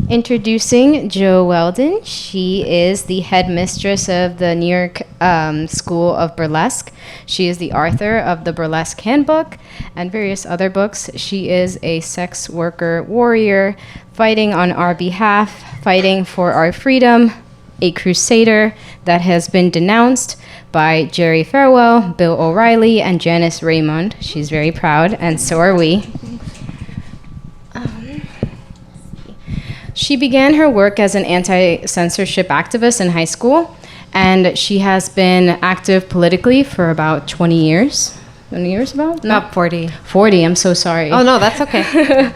Introducing Jo Weldon. She is the headmistress of the New York School of Burlesque. She is the author of the Burlesque Handbook and various other books. She is a sex worker warrior fighting on our behalf, fighting for our freedom, a crusader that has been denounced by Jerry Farwell, Bill O'Reilly, and Janice Raymond. She's very proud, and so are we. She began her work as an anti-censorship activist in high school, and she has been active politically for about 20 years. 20 years about? No. About 40. 40, I'm so sorry. Oh, no, that's okay.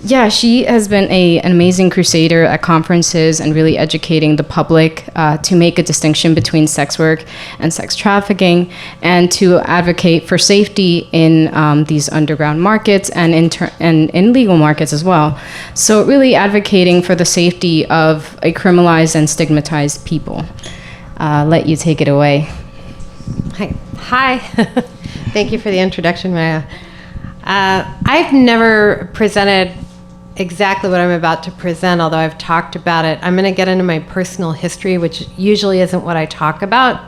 Yeah, she has been an amazing crusader at conferences and really educating the public to make a distinction between sex work and sex trafficking, and to advocate for safety in these underground markets and in legal markets as well. So really advocating for the safety of a criminalized and stigmatized people. Let you take it away. Hi. Thank you for the introduction, Maya. I've never presented exactly what I'm about to present, although I've talked about it. I'm going to get into my personal history, which usually isn't what I talk about,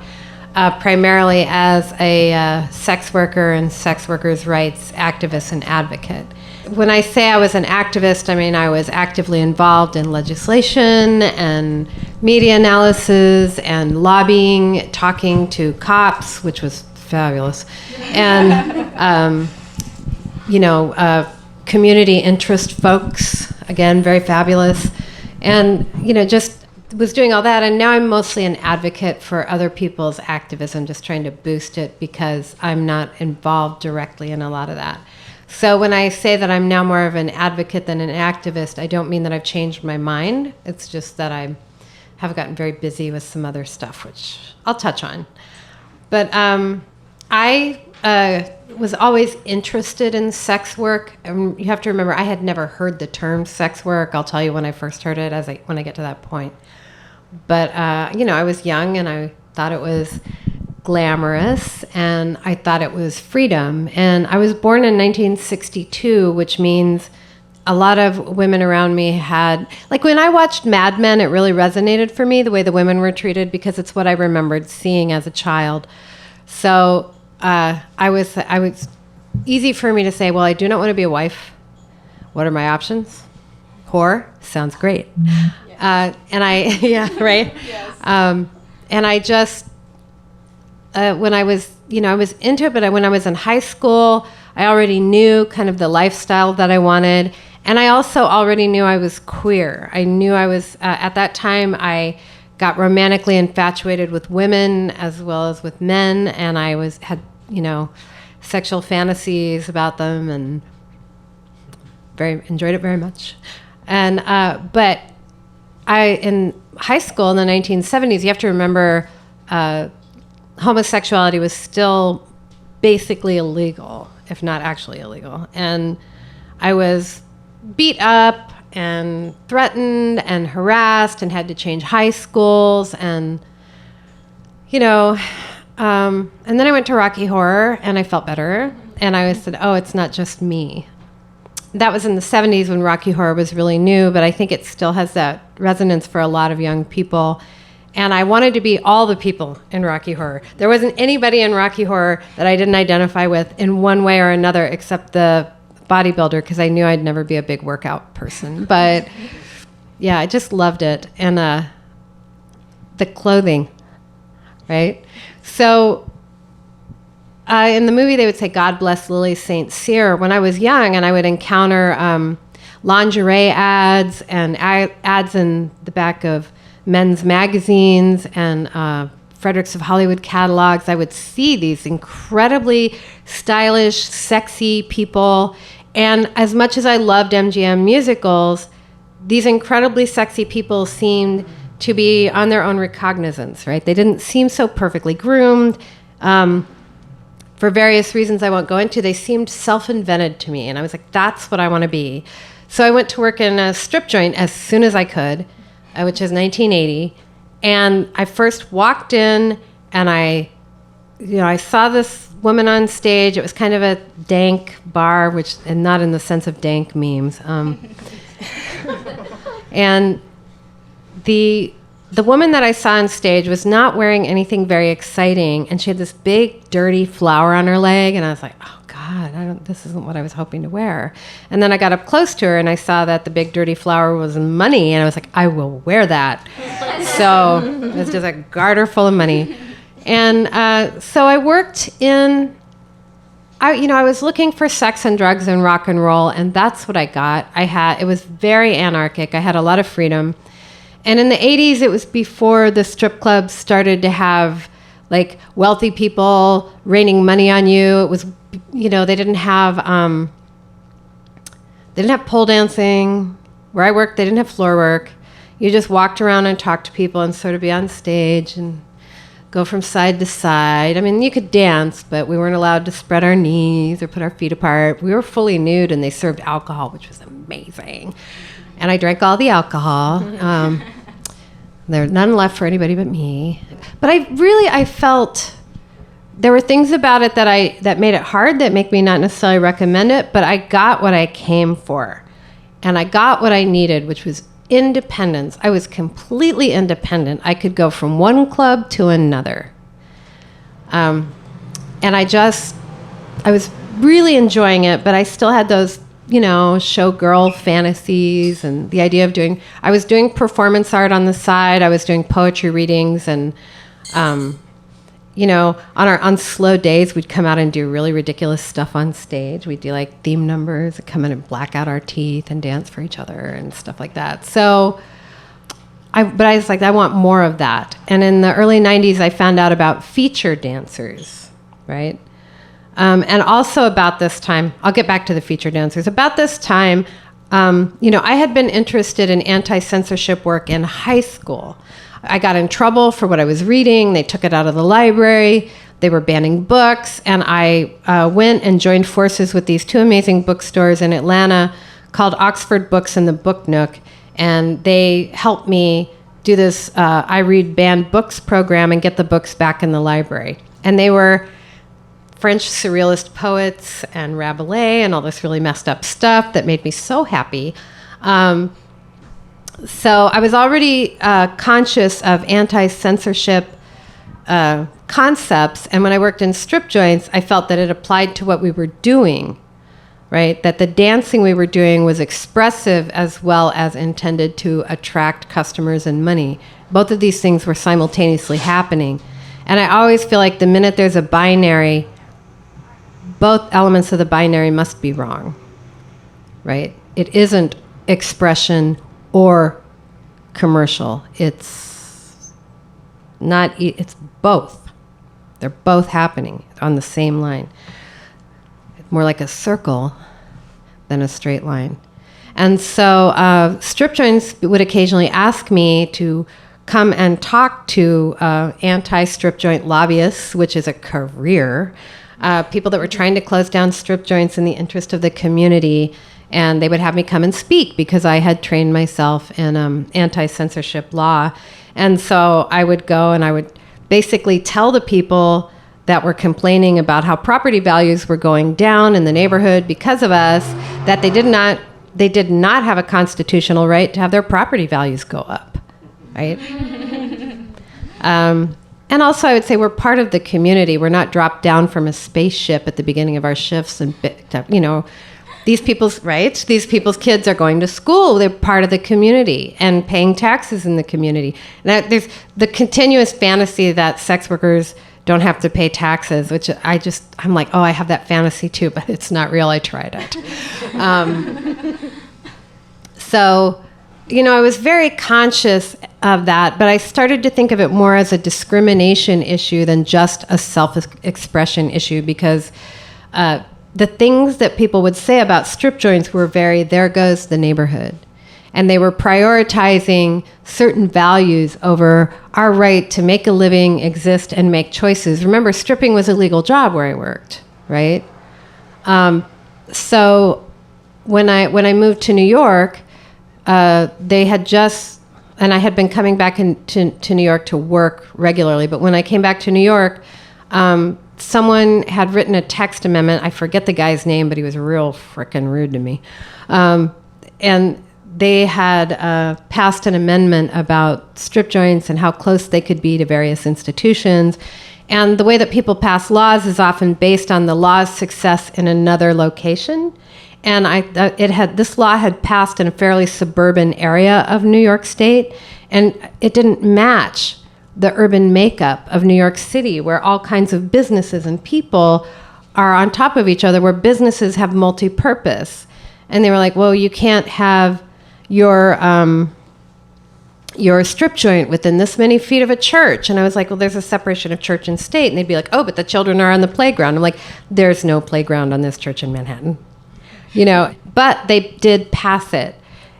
primarily as a sex worker and sex workers' rights activist and advocate. When I say I was an activist, I mean I was actively involved in legislation and media analysis and lobbying, talking to cops, which was fabulous, and community interest folks, again, very fabulous. And, just was doing all that. And now I'm mostly an advocate for other people's activism, just trying to boost it because I'm not involved directly in a lot of that. So when I say that I'm now more of an advocate than an activist, I don't mean that I've changed my mind. It's just that I have gotten very busy with some other stuff, which I'll touch on. But I was always interested in sex work. You have to remember, I had never heard the term sex work. I'll tell you when I first heard it when I get to that point. But, I was young and I thought it was glamorous and I thought it was freedom. And I was born in 1962, which means a lot of women around me had, like when I watched Mad Men, it really resonated for me, the way the women were treated, because it's what I remembered seeing as a child. So I was easy for me to say, well, I do not want to be a wife. What are my options? Whore sounds great. Yes. Yeah, right. Yes. And I just, when I was, I was into it, but when I was in high school, I already knew kind of the lifestyle that I wanted. And I also already knew I was queer. I knew I was, at that time, I got romantically infatuated with women as well as with men, and I had sexual fantasies about them, and enjoyed it very much. And but in high school in the 1970s, you have to remember, homosexuality was still basically illegal, if not actually illegal, and I was beat up and threatened and harassed and had to change high schools, and and then I went to Rocky Horror and I felt better, and I said, oh, it's not just me. That was in the 70s when Rocky Horror was really new, but I think it still has that resonance for a lot of young people. And I wanted to be all the people in Rocky Horror. There wasn't anybody in Rocky Horror that I didn't identify with in one way or another except the bodybuilder, because I knew I'd never be a big workout person. But yeah, I just loved it. And the clothing, right? So in the movie, they would say, God bless Lily St. Cyr. When I was young and I would encounter lingerie ads and ads in the back of men's magazines and Fredericks of Hollywood catalogs, I would see these incredibly stylish, sexy people. And as much as I loved MGM musicals, these incredibly sexy people seemed to be on their own recognizance, right? They didn't seem so perfectly groomed. For various reasons I won't go into, they seemed self-invented to me. And I was like, that's what I want to be. So I went to work in a strip joint as soon as I could, which is 1980. And I first walked in and I saw this woman on stage. It was kind of a dank bar, and not in the sense of dank memes. And the woman that I saw on stage was not wearing anything very exciting, and she had this big dirty flower on her leg, and I was like, oh God, this isn't what I was hoping to wear. And then I got up close to her and I saw that the big dirty flower was money, and I was like, I will wear that. So it was just a garter full of money. And so I worked in, I was looking for sex and drugs and rock and roll, and that's what I got. It was very anarchic. I had a lot of freedom. And in the 80s, it was before the strip clubs started to have like wealthy people raining money on you. It was, they didn't have pole dancing. Where I worked, they didn't have floor work. You just walked around and talked to people and sort of be on stage and go from side to side. I mean, you could dance, but we weren't allowed to spread our knees or put our feet apart. We were fully nude, and they served alcohol, which was amazing. And I drank all the alcohol. There's none left for anybody but me. But I felt there were things about it that made it hard, that make me not necessarily recommend it, but I got what I came for. And I got what I needed, which was independence. I was completely independent. I could go from one club to another. And I was really enjoying it, but I still had those showgirl fantasies, and the idea of I was doing performance art on the side. I was doing poetry readings, and, on slow days, we'd come out and do really ridiculous stuff on stage. We'd do like theme numbers, come in and black out our teeth and dance for each other and stuff like that. So I was like, I want more of that. And in the early 90s, I found out about feature dancers, right? And also about this time, I'll get back to the feature dancers. About this time, I had been interested in anti-censorship work in high school. I got in trouble for what I was reading. They took it out of the library. They were banning books. And I went and joined forces with these two amazing bookstores in Atlanta called Oxford Books and the Book Nook. And they helped me do this I Read Banned Books program and get the books back in the library. And they were French surrealist poets and Rabelais and all this really messed up stuff that made me so happy. So I was already conscious of anti-censorship concepts, and when I worked in strip joints, I felt that it applied to what we were doing, right? That the dancing we were doing was expressive as well as intended to attract customers and money. Both of these things were simultaneously happening. And I always feel like the minute there's a binary, both elements of the binary must be wrong, right? It isn't expression or commercial. It's not, it's both. They're both happening on the same line. More like a circle than a straight line. And so strip joints would occasionally ask me to come and talk to anti-strip joint lobbyists, which is a career. People that were trying to close down strip joints in the interest of the community, and they would have me come and speak because I had trained myself in anti-censorship law. And so I would go and I would basically tell the people that were complaining about how property values were going down in the neighborhood because of us, that they did not have a constitutional right to have their property values go up, right? And also, I would say we're part of the community. We're not dropped down from a spaceship at the beginning of our shifts, and these people's kids are going to school. They're part of the community and paying taxes in the community. And there's the continuous fantasy that sex workers don't have to pay taxes, which I'm like, oh, I have that fantasy too, but it's not real. I tried it. So, I was very conscious of that, but I started to think of it more as a discrimination issue than just a self-expression issue, because the things that people would say about strip joints were there goes the neighborhood. And they were prioritizing certain values over our right to make a living, exist, and make choices. Remember, stripping was a legal job where I worked, right? So when I moved to New York, they had just, and I had been coming back to New York to work regularly, but when I came back to New York, someone had written a text amendment. I forget the guy's name, but he was real frickin' rude to me. And they had passed an amendment about strip joints and how close they could be to various institutions. And the way that people pass laws is often based on the law's success in another location. And this law had passed in a fairly suburban area of New York State, and it didn't match the urban makeup of New York City, where all kinds of businesses and people are on top of each other, where businesses have multi-purpose. And they were like, well, you can't have your strip joint within this many feet of a church. And I was like, well, there's a separation of church and state. And they'd be like, oh, but the children are on the playground. I'm like, there's no playground on this church in Manhattan. But they did pass it.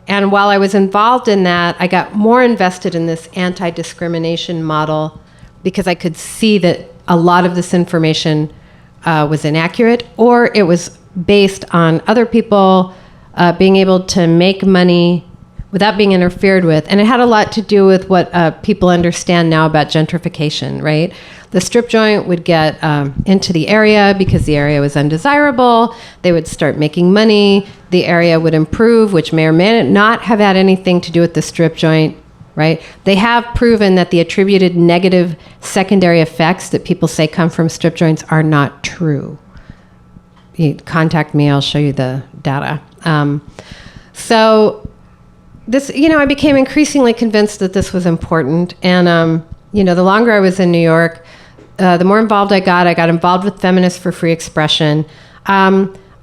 And while I was involved in that, I got more invested in this anti-discrimination model because I could see that a lot of this information was inaccurate, or it was based on other people being able to make money without being interfered with. And it had a lot to do with what people understand now about gentrification, right? The strip joint would get into the area because the area was undesirable. They would start making money. The area would improve, which may or may not have had anything to do with the strip joint, right? They have proven that the attributed negative secondary effects that people say come from strip joints are not true. You contact me, I'll show you the data. So this, I became increasingly convinced that this was important. And, the longer I was in New York, the more involved I got involved with Feminists for Free Expression.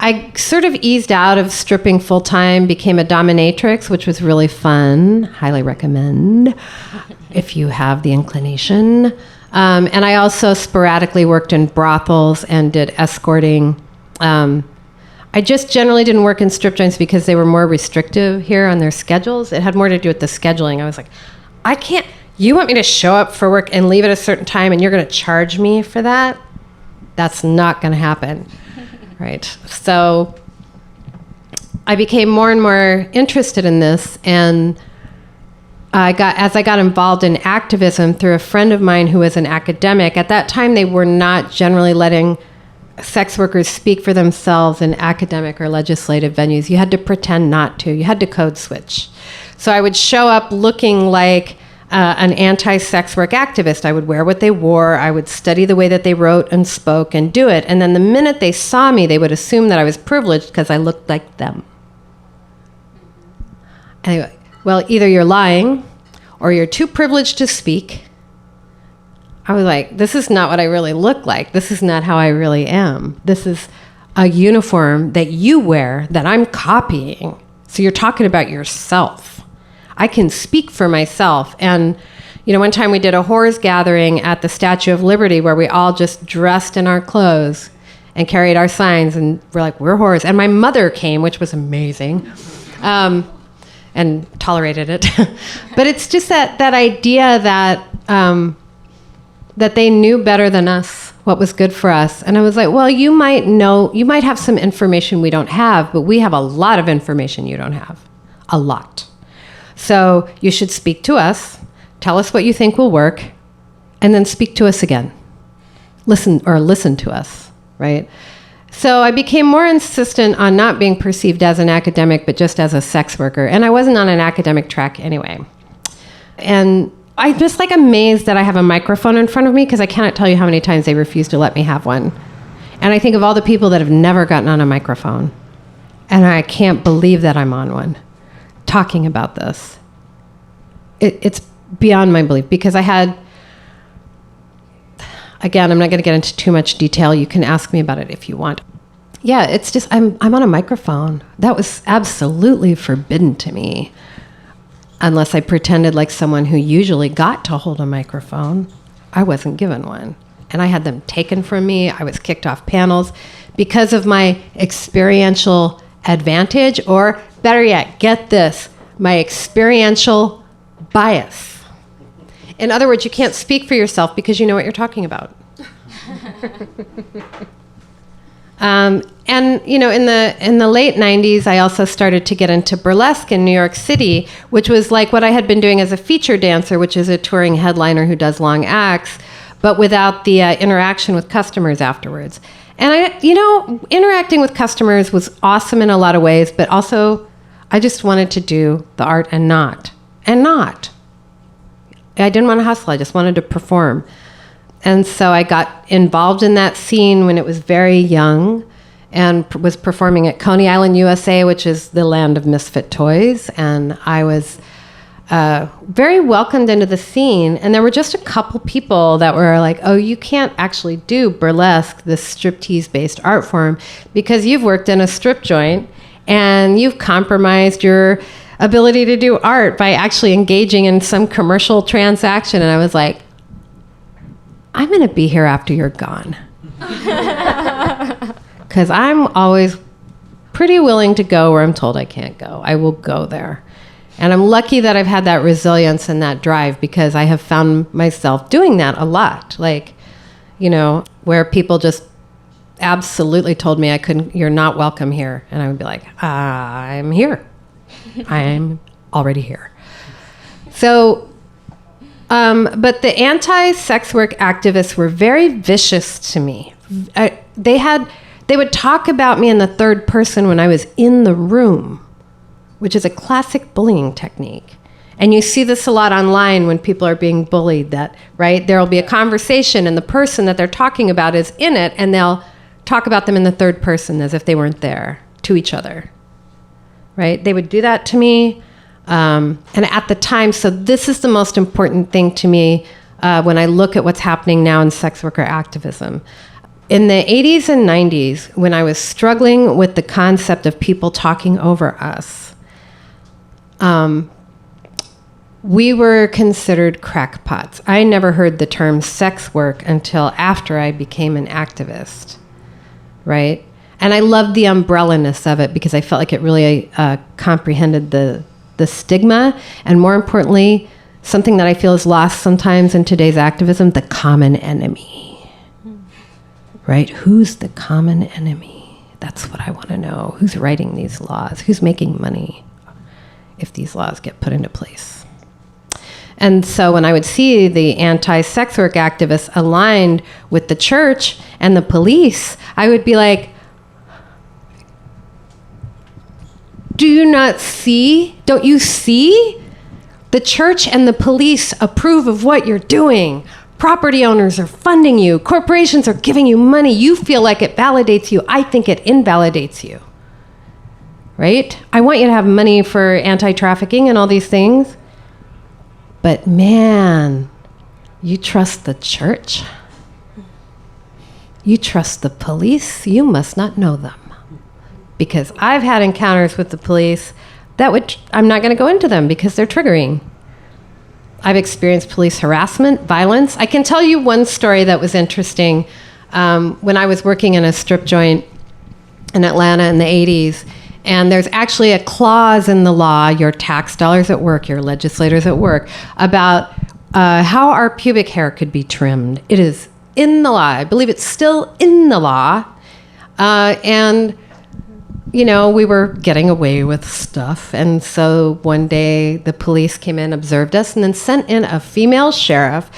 I sort of eased out of stripping full-time, became a dominatrix, which was really fun. Highly recommend if you have the inclination. And I also sporadically worked in brothels and did escorting. I just generally didn't work in strip joints because they were more restrictive here on their schedules. It had more to do with the scheduling. I was like, I can't, you want me to show up for work and leave at a certain time and you're going to charge me for that? That's not going to happen. Right. So I became more and more interested in this, and as I got involved in activism through a friend of mine who was an academic. At that time, they were not generally letting sex workers speak for themselves in academic or legislative venues. You had to pretend not to. You had to code switch. So I would show up looking like an anti-sex work activist. I would wear what they wore. I would study the way that they wrote and spoke and do it. And then the minute they saw me, they would assume that I was privileged because I looked like them. Anyway, well, either you're lying or you're too privileged to speak. I was like, this is not what I really look like. This is not how I really am. This is a uniform that you wear that I'm copying. So you're talking about yourself. I can speak for myself. And, one time we did a whores gathering at the Statue of Liberty where we all just dressed in our clothes and carried our signs, and we're like, we're whores. And my mother came, which was amazing, and tolerated it. But it's just that idea that that they knew better than us what was good for us. And I was like, well, you might have some information we don't have, but we have a lot of information you don't have. A lot. So you should speak to us, tell us what you think will work, and then speak to us again. Listen to us, right? So I became more insistent on not being perceived as an academic, but just as a sex worker. And I wasn't on an academic track anyway. And I'm just amazed that I have a microphone in front of me, because I cannot tell you how many times they refuse to let me have one. And I think of all the people that have never gotten on a microphone. And I can't believe that I'm on one talking about this. It's beyond my belief, because I had, again, I'm not going to get into too much detail. You can ask me about it if you want. Yeah, it's just, I'm on a microphone. That was absolutely forbidden to me. Unless I pretended like someone who usually got to hold a microphone. I wasn't given one. And I had them taken from me. I was kicked off panels because of my experiential advantage, or better yet, get this, my experiential bias. In other words, you can't speak for yourself because you know what you're talking about. And in the late 90s, I also started to get into burlesque in New York City, which was like what I had been doing as a feature dancer, which is a touring headliner who does long acts, but without the interaction with customers afterwards. And interacting with customers was awesome in a lot of ways, but also I just wanted to do the art and not. I didn't want to hustle. I just wanted to perform. And so I got involved in that scene when it was very young and was performing at Coney Island, USA, which is the land of misfit toys. And I was very welcomed into the scene. And there were just a couple people that were like, oh, you can't actually do burlesque, this striptease-based art form, because you've worked in a strip joint and you've compromised your ability to do art by actually engaging in some commercial transaction. And I was like, I'm going to be here after you're gone. Because I'm always pretty willing to go where I'm told I can't go. I will go there. And I'm lucky that I've had that resilience and that drive, because I have found myself doing that a lot. Like, you know, where people just absolutely told me you're not welcome here. And I would be like, I'm here. I'm already here. So, but the anti-sex work activists were very vicious to me. They would talk about me in the third person when I was in the room, which is a classic bullying technique. And you see this a lot online when people are being bullied, right? There'll be a conversation and the person that they're talking about is in it, and they'll talk about them in the third person as if they weren't there to each other, right? They would do that to me. And at the time, so this is the most important thing to me when I look at what's happening now in sex worker activism. In the 80s and 90s, when I was struggling with the concept of people talking over us, we were considered crackpots. I never heard the term sex work until after I became an activist, right? And I loved the umbrella-ness of it because I felt like it really comprehended the stigma, and more importantly, something that I feel is lost sometimes in today's activism, the common enemy. Right? Who's the common enemy? That's what I want to know. Who's writing these laws? Who's making money if these laws get put into place? And so when I would see the anti-sex work activists aligned with the church and the police, I would be like, do you not see? Don't you see? The church and the police approve of what you're doing. Property owners are funding you. Corporations are giving you money. You feel like it validates you. I think it invalidates you. Right? I want you to have money for anti-trafficking and all these things. But man, you trust the church? You trust the police? You must not know them. Because I've had encounters with the police I'm not going to go into them because they're triggering. I've experienced police harassment, violence. I can tell you one story that was interesting. When I was working in a strip joint in Atlanta in the 80s, and there's actually a clause in the law, your tax dollars at work, your legislators at work, about how our pubic hair could be trimmed. It is in the law. I believe it's still in the law. And you know, we were getting away with stuff. And so one day the police came in, observed us, and then sent in a female sheriff.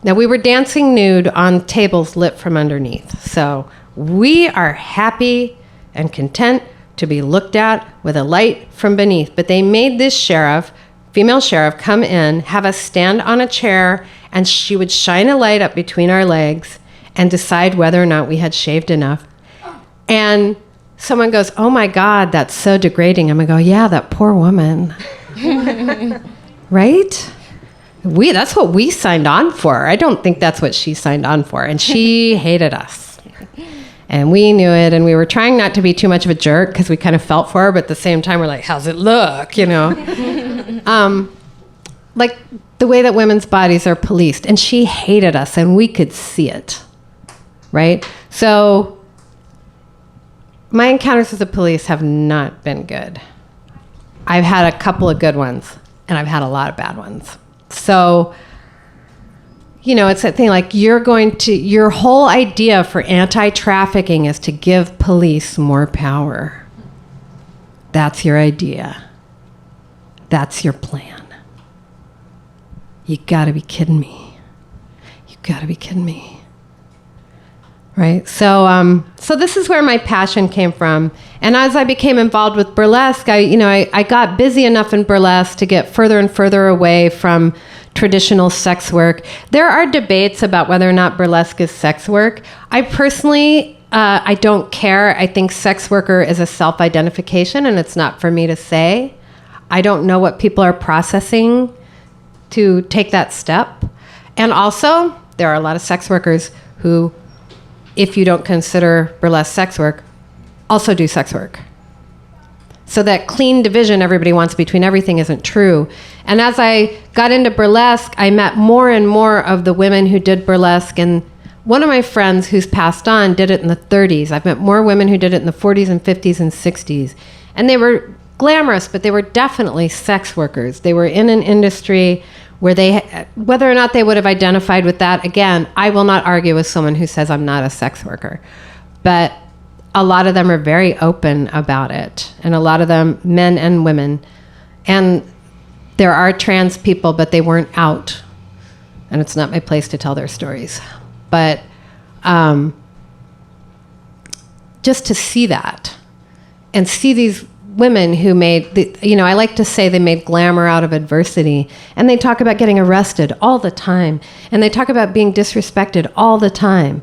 Now we were dancing nude on tables lit from underneath. So we are happy and content to be looked at with a light from beneath. But they made this sheriff, female sheriff, come in, have us stand on a chair, and she would shine a light up between our legs and decide whether or not we had shaved enough. And someone goes, oh my God, that's so degrading. I'm going to go, yeah, that poor woman. Right? That's what we signed on for. I don't think that's what she signed on for. And she hated us. And we knew it. And we were trying not to be too much of a jerk because we kind of felt for her. But at the same time, we're like, how's it look? You know? Like the way that women's bodies are policed. And she hated us. And we could see it. Right? So my encounters with the police have not been good. I've had a couple of good ones, and I've had a lot of bad ones. So, you know, it's that thing like your whole idea for anti-trafficking is to give police more power. That's your idea. That's your plan. You gotta be kidding me. You gotta be kidding me. Right. So this is where my passion came from. And as I became involved with burlesque, I got busy enough in burlesque to get further and further away from traditional sex work. There are debates about whether or not burlesque is sex work. I personally, I don't care. I think sex worker is a self-identification, and it's not for me to say. I don't know what people are processing to take that step. And also, there are a lot of sex workers who, if you don't consider burlesque sex work, also do sex work. So that clean division everybody wants between everything isn't true. And as I got into burlesque, I met more and more of the women who did burlesque. And one of my friends who's passed on did it in the 30s. I've met more women who did it in the 40s and 50s and 60s. And they were glamorous, but they were definitely sex workers. They were in an industry where whether or not they would have identified with that, again, I will not argue with someone who says I'm not a sex worker. But a lot of them are very open about it. And a lot of them, men and women. And there are trans people, but they weren't out. And it's not my place to tell their stories. But just to see that and see these women who made, I like to say they made glamour out of adversity. And they talk about getting arrested all the time. And they talk about being disrespected all the time.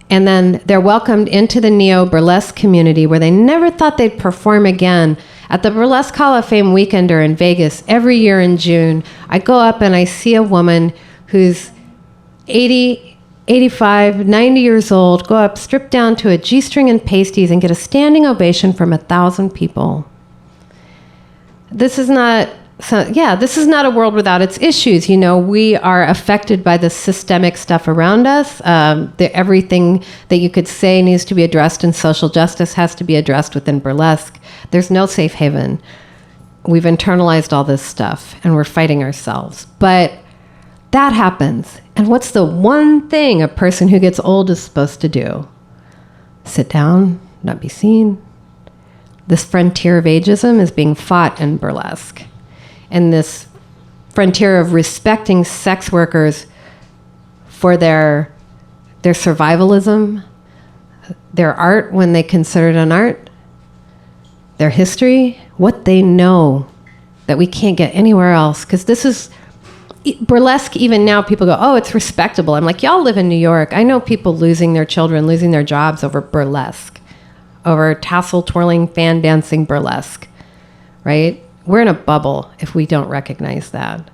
And then they're welcomed into the neo-burlesque community where they never thought they'd perform again. At the Burlesque Hall of Fame Weekender in Vegas every year in June, I go up and I see a woman who's 80, 85, 90 years old, go up, strip down to a G-string and pasties and get a standing ovation from 1,000 people. This is not a world without its issues. We are affected by the systemic stuff around us. Everything that you could say needs to be addressed in social justice has to be addressed within burlesque. There's no safe haven. We've internalized all this stuff and we're fighting ourselves. But that happens. And what's the one thing a person who gets old is supposed to do? Sit down, not be seen. This frontier of ageism is being fought in burlesque. And this frontier of respecting sex workers for their survivalism, their art when they consider it an art, their history, what they know that we can't get anywhere else. Because this is burlesque. Even now people go, oh, it's respectable. I'm like, y'all live in New York. I know people losing their children, losing their jobs over burlesque, over tassel twirling, fan dancing burlesque, right? We're in a bubble if we don't recognize that.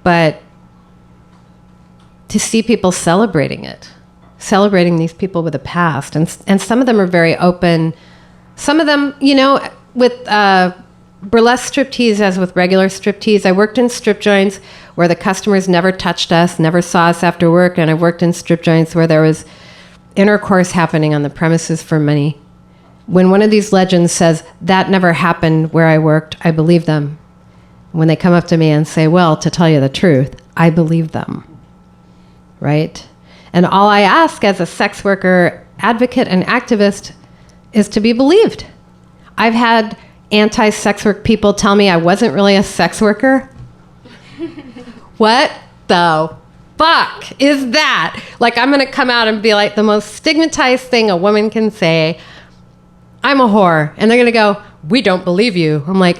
But to see people celebrating it, celebrating these people with a past, and some of them are very open. Some of them, with burlesque striptease, as with regular striptease, I worked in strip joints where the customers never touched us, never saw us after work, and I worked in strip joints where there was intercourse happening on the premises for money. When one of these legends says, that never happened where I worked, I believe them. When they come up to me and say, well, to tell you the truth, I believe them, right? And all I ask as a sex worker, advocate, and activist is to be believed. I've had anti-sex work people tell me I wasn't really a sex worker. What the fuck is that? Like, I'm going to come out and be like the most stigmatized thing a woman can say, I'm a whore. And they're going to go, we don't believe you. I'm like,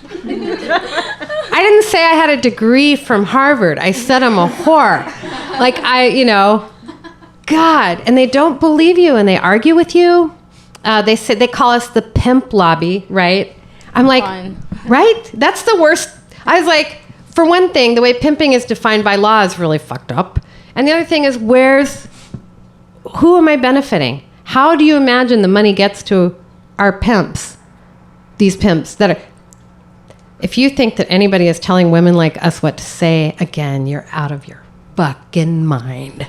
I didn't say I had a degree from Harvard. I said I'm a whore. Like, God. And they don't believe you and they argue with you. They call us the Pimp Lobby, right? I'm like, fine. Right? That's the worst. I was like, for one thing, the way pimping is defined by law is really fucked up. And the other thing is, who am I benefiting? How do you imagine the money gets to our pimps? These pimps that are... If you think that anybody is telling women like us what to say, again, you're out of your fucking mind.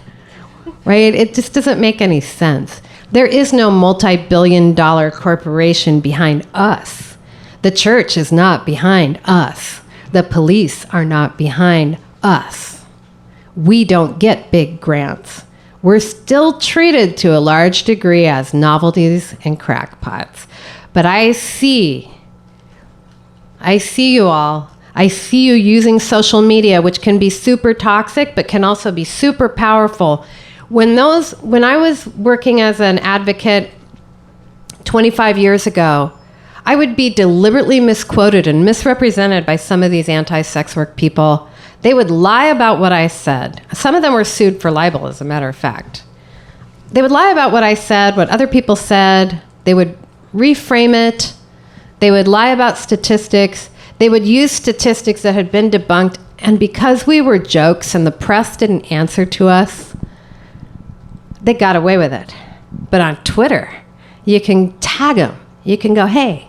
Right? It just doesn't make any sense. There is no multi-billion-dollar corporation behind us. The church is not behind us. The police are not behind us. We don't get big grants. We're still treated to a large degree as novelties and crackpots. But I see you all. I see you using social media, which can be super toxic, but can also be super powerful. When I was working as an advocate 25 years ago, I would be deliberately misquoted and misrepresented by some of these anti-sex work people. They would lie about what I said. Some of them were sued for libel, as a matter of fact. They would lie about what I said, what other people said. They would reframe it. They would lie about statistics. They would use statistics that had been debunked. And because we were jokes and the press didn't answer to us, they got away with it. But on Twitter, you can tag them. You can go, hey,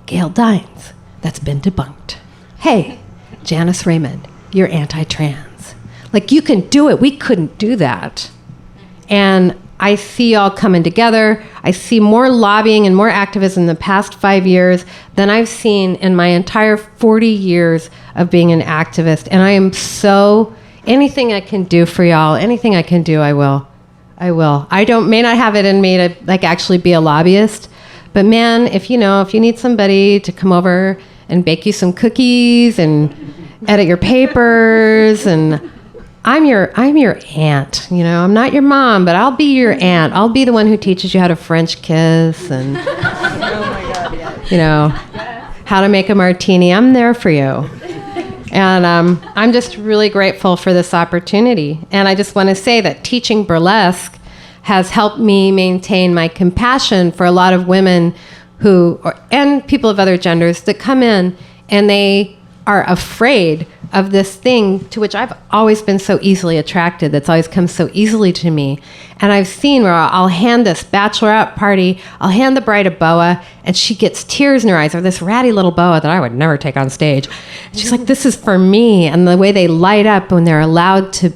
Gail Dines, that's been debunked. Hey, Janice Raymond, you're anti-trans. Like, you can do it. We couldn't do that. And I see y'all coming together. I see more lobbying and more activism in the past 5 years than I've seen in my entire 40 years of being an activist. And I am anything I can do for y'all, anything I can do, I will. I may not have it in me to like actually be a lobbyist, but man, if you need somebody to come over and bake you some cookies and edit your papers, and I'm your aunt, I'm not your mom, but I'll be your aunt. I'll be the one who teaches you how to French kiss and oh my God, yes. How to make a martini. I'm there for you. And I'm just really grateful for this opportunity. And I just want to say that teaching burlesque has helped me maintain my compassion for a lot of women and people of other genders that come in and they are afraid of this thing to which I've always been so easily attracted, that's always come so easily to me. And I've seen where I'll hand this bachelorette party, I'll hand the bride a boa, and she gets tears in her eyes, or this ratty little boa that I would never take on stage. And she's like, this is for me. And the way they light up when they're allowed to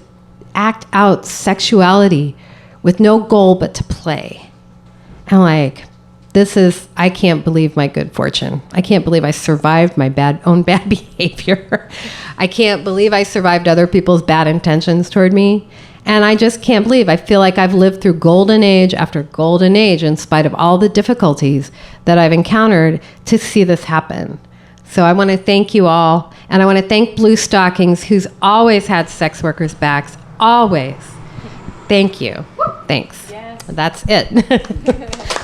act out sexuality with no goal but to play. I'm like, I can't believe my good fortune. I can't believe I survived my own bad behavior. I can't believe I survived other people's bad intentions toward me. And I just can't believe. I feel like I've lived through golden age after golden age in spite of all the difficulties that I've encountered to see this happen. So I want to thank you all. And I want to thank Bluestockings, who's always had sex workers' backs. Always. Thank you. Thanks. Yes. That's it.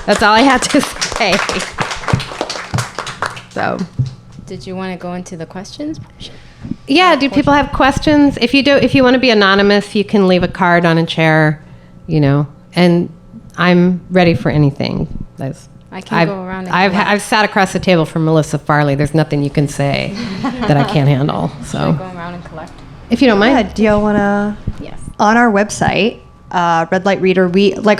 That's all I had to say. So, did you want to go into the questions? Yeah. Do people have questions? If you want to be anonymous, you can leave a card on a chair, And I'm ready for anything. I can go around. I've sat across the table from Melissa Farley. There's nothing you can say that I can't handle. So. Should I go around and collect? If you don't mind. Yeah. Do y'all want to? Yes. On our website. Red Light Reader,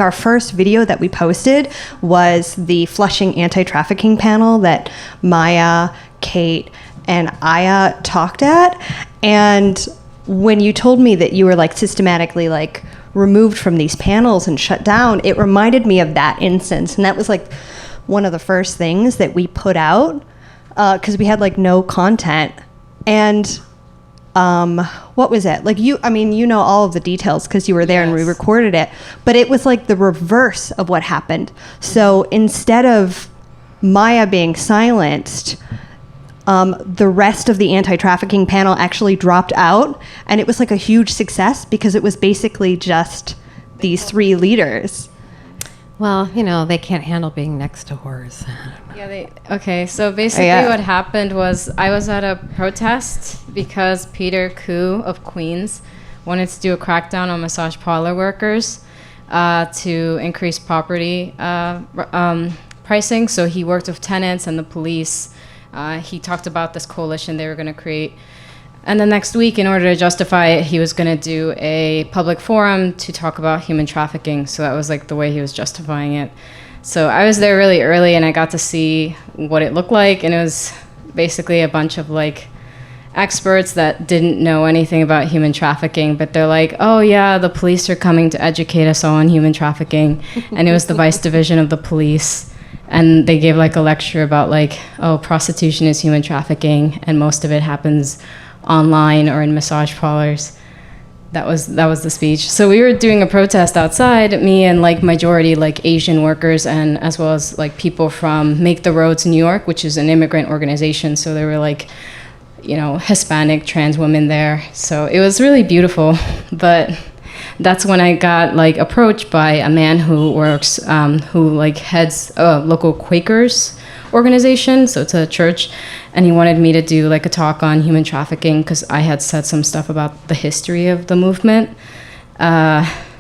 our first video that we posted was the Flushing Anti-Trafficking Panel that Maya, Kate, and Aya talked at. And when you told me that you were systematically removed from these panels and shut down, it reminded me of that instance. And that was one of the first things that we put out because we had no content. And what was it? You know all of the details because you were there. Yes. And we recorded it, but it was the reverse of what happened. So instead of Maya being silenced, the rest of the anti-trafficking panel actually dropped out, and it was a huge success because it was basically just these three leaders. Well, they can't handle being next to whores. Okay, so basically what happened was I was at a protest because Peter Koo of Queens wanted to do a crackdown on massage parlor workers to increase property pricing. So he worked with tenants and the police. He talked about this coalition they were going to create. And the next week, in order to justify it, he was going to do a public forum to talk about human trafficking. So that was the way he was justifying it. So I was there really early, and I got to see what it looked like. And it was basically a bunch of experts that didn't know anything about human trafficking, but they're like, oh yeah, the police are coming to educate us all on human trafficking. And it was the vice division of the police. And they gave a lecture about prostitution is human trafficking, and most of it happens online or in massage parlors. That was the speech. So we were doing a protest outside, me and majority Asian workers, and as well as people from Make the Roads New York, which is an immigrant organization. So there were Hispanic trans women there. So it was really beautiful. But that's when I got like approached by a man who works, who like heads a local Quakers organization. So it's a church, and he wanted me to do like a talk on human trafficking because I had said some stuff about the history of the movement.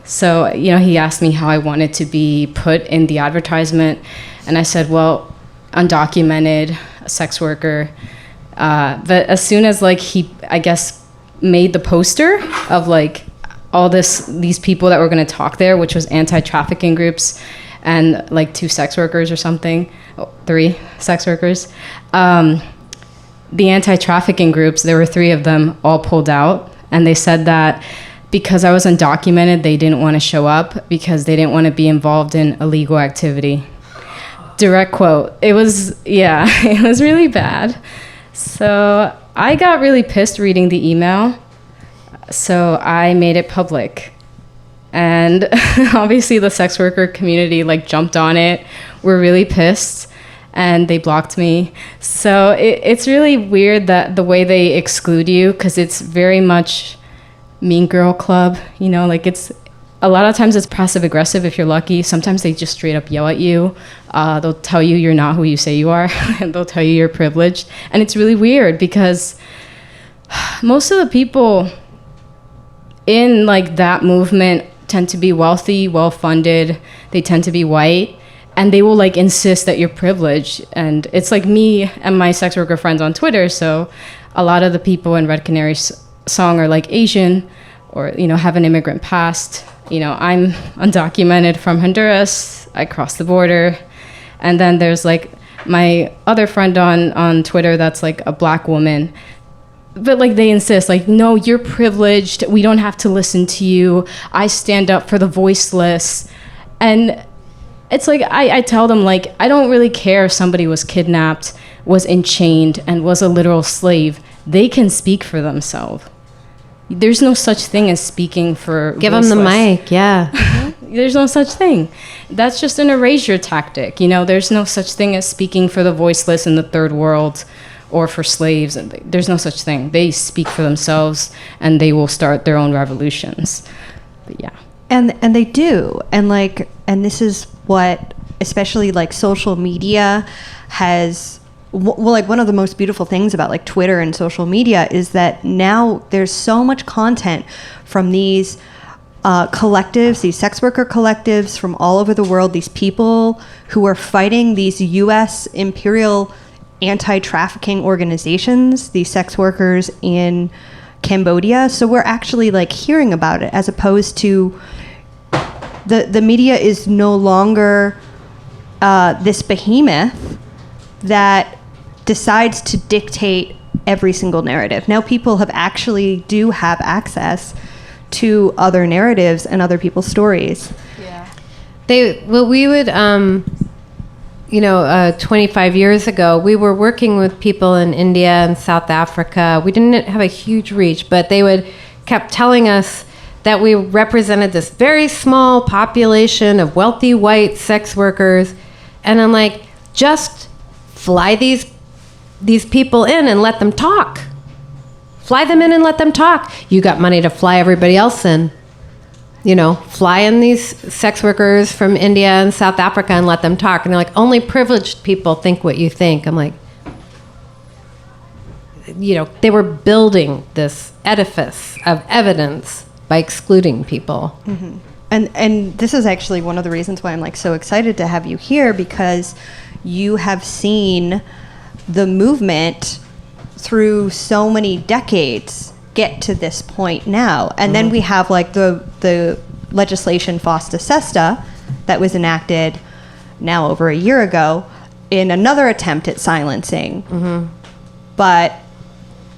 So, you know, he asked me how I wanted to be put in the advertisement, and I said, well, undocumented sex worker. But as soon as like he, I guess, made the poster of like all these people that were going to talk there, which was anti-trafficking groups and like 2 sex workers or something, 3 sex workers. The anti-trafficking groups, there were 3 of them, all pulled out, and they said that because I was undocumented, they didn't want to show up because they didn't want to be involved in illegal activity. Direct quote. It was, yeah, it was really bad. So I got really pissed reading the email. So I made it public. And obviously the sex worker community like jumped on it. We're really pissed. And they blocked me. So it's really weird that the way they exclude you, because it's very much Mean Girl Club, you know, like it's a lot of times it's passive aggressive if you're lucky. Sometimes they just straight up yell at you. They'll tell you you're not who you say you are, and they'll tell you you're privileged. And it's really weird because most of the people in like that movement tend to be wealthy, well-funded. They tend to be white, and they will like insist that you're privileged. And it's like me and my sex worker friends on Twitter. So a lot of the people in Red Canary's song are like Asian, or, you know, have an immigrant past. You know, I'm undocumented from Honduras. I crossed the border. And then there's like my other friend on Twitter that's like a black woman. But like they insist, like, no, you're privileged. We don't have to listen to you. I stand up for the voiceless. And it's like, I tell them, like, I don't really care if somebody was kidnapped, was enchained, and was a literal slave. They can speak for themselves. There's no such thing as speaking for Give voiceless. them the mic, yeah. There's no such thing. That's just an erasure tactic. You know, there's no such thing as speaking for the voiceless in the third world or for slaves. There's no such thing. They speak for themselves, and they will start their own revolutions. But yeah. And they do. And like, and this is what, especially like social media has, well, like one of the most beautiful things about like Twitter and social media is that now there's so much content from these collectives, these sex worker collectives from all over the world, these people who are fighting these U.S. imperial anti-trafficking organizations, these sex workers in Cambodia. So we're actually like hearing about it, as opposed to the media is no longer this behemoth that decides to dictate every single narrative. Now people do have access to other narratives and other people's stories. Yeah. We would, 25 years ago, we were working with people in India and South Africa. We didn't have a huge reach, but they kept telling us that we represented this very small population of wealthy white sex workers. And I'm like, just fly these people in and let them talk. Fly them in and let them talk. You got money to fly everybody else in. You know, fly in these sex workers from India and South Africa and let them talk. And they're like, only privileged people think what you think. I'm like, you know, they were building this edifice of evidence by excluding people. Mm-hmm. And this is actually one of the reasons why I'm like so excited to have you here, because you have seen the movement through so many decades get to this point now. And then we have like the legislation FOSTA SESTA that was enacted now over a year ago in another attempt at silencing. Mm-hmm. But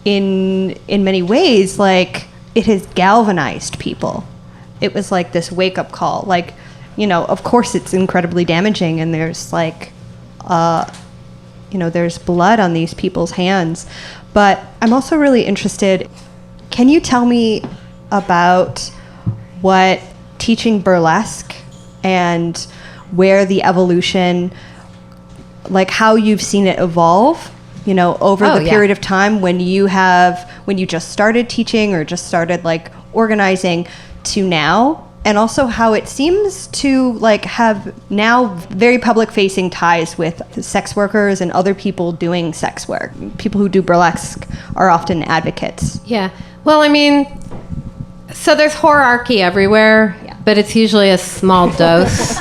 in many ways, like, it has galvanized people. It was like this wake-up call. Like, you know, of course it's incredibly damaging, and there's like, there's blood on these people's hands. But I'm also really interested, can you tell me about what teaching burlesque and where the evolution, like how you've seen it evolve, you know, over the period of time when you just started teaching or just started like organizing to now, and also how it seems to like have now very public facing ties with sex workers and other people doing sex work. People who do burlesque are often advocates. Yeah. Well, I mean, so there's hierarchy everywhere, but it's usually a small dose.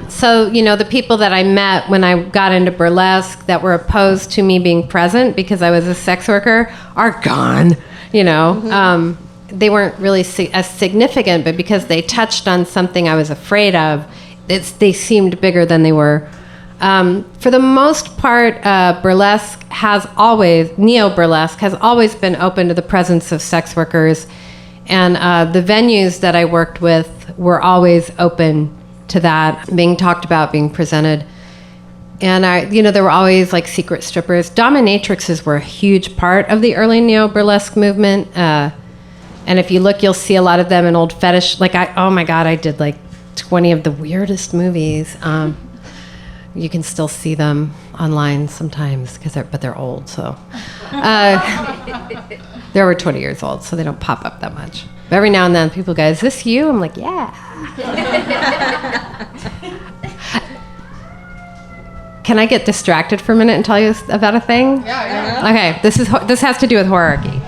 So, you know, the people that I met when I got into burlesque that were opposed to me being present because I was a sex worker are gone, you know. They weren't really as significant, but because they touched on something I was afraid of, they seemed bigger than they were. For the most part, burlesque has always, neo-burlesque has always been open to the presence of sex workers. And the venues that I worked with were always open to that, being talked about, being presented. And there were always like secret strippers. Dominatrixes were a huge part of the early neo-burlesque movement. And if you look, you'll see a lot of them in old fetish. Like, oh my God, I did like 20 of the weirdest movies. You can still see them online sometimes, but they're old, so. They're over 20 years old, so they don't pop up that much. But every now and then people go, is this you? I'm like, yeah. Can I get distracted for a minute and tell you about a thing? Yeah. Okay, this has to do with hierarchy.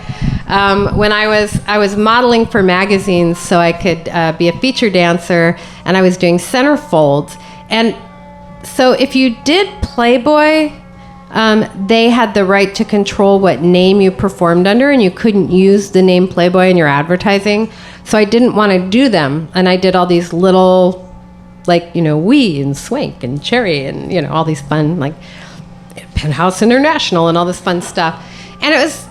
When I was modeling for magazines so I could be a feature dancer, and I was doing centerfolds. And so if you did Playboy, they had the right to control what name you performed under, and you couldn't use the name Playboy in your advertising. So I didn't want to do them, and I did all these little, like, you know, Wee and Swank and Cherry and, you know, all these fun, like, Penthouse International and all this fun stuff. And it was,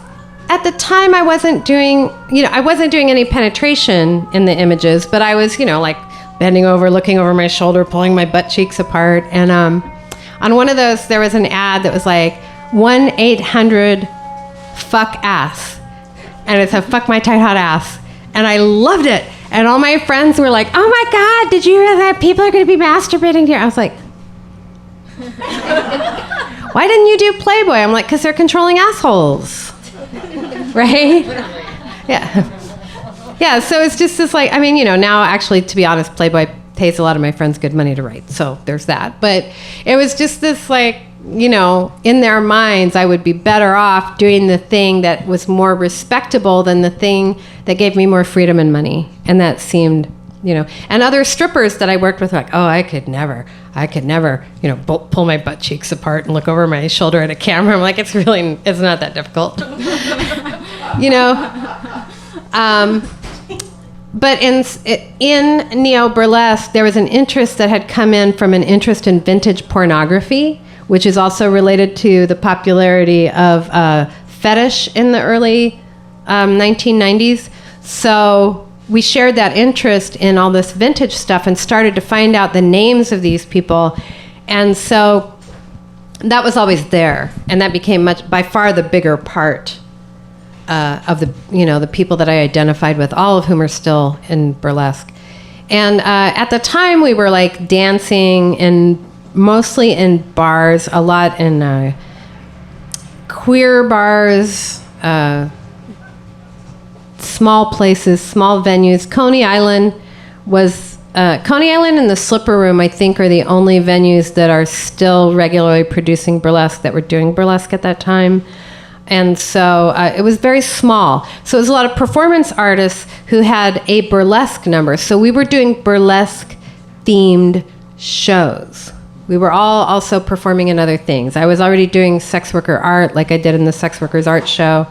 at the time I wasn't doing any penetration in the images, but I was, you know, like bending over, looking over my shoulder, pulling my butt cheeks apart. And on one of those, there was an ad that was like 1-800-fuck-ass. And it said, fuck my tight hot ass. And I loved it. And all my friends were like, oh my God, did you hear that? People are going to be masturbating here. I was like, why didn't you do Playboy? I'm like, because they're controlling assholes. Right? Yeah, so it's just this, like, I mean, you know, now actually, to be honest, Playboy pays a lot of my friends good money to write, so there's that. But it was just this, like, you know, in their minds, I would be better off doing the thing that was more respectable than the thing that gave me more freedom and money. And that seemed, you know, and other strippers that I worked with were like, oh, I could never, you know, pull my butt cheeks apart and look over my shoulder at a camera. I'm like, it's not that difficult. You know? But in neo-burlesque, there was an interest that had come in from an interest in vintage pornography, which is also related to the popularity of fetish in the early 1990s. So we shared that interest in all this vintage stuff and started to find out the names of these people. And so that was always there. And that became by far the bigger part of the people that I identified with, all of whom are still in burlesque. And at the time we were like dancing mostly in bars, a lot in queer bars, small places, small venues. Coney Island and the Slipper Room, I think, are the only venues that are still regularly producing burlesque, that were doing burlesque at that time. And so it was very small. So it was a lot of performance artists who had a burlesque number. So we were doing burlesque-themed shows. We were all also performing in other things. I was already doing sex worker art, like I did in the Sex Workers Art Show.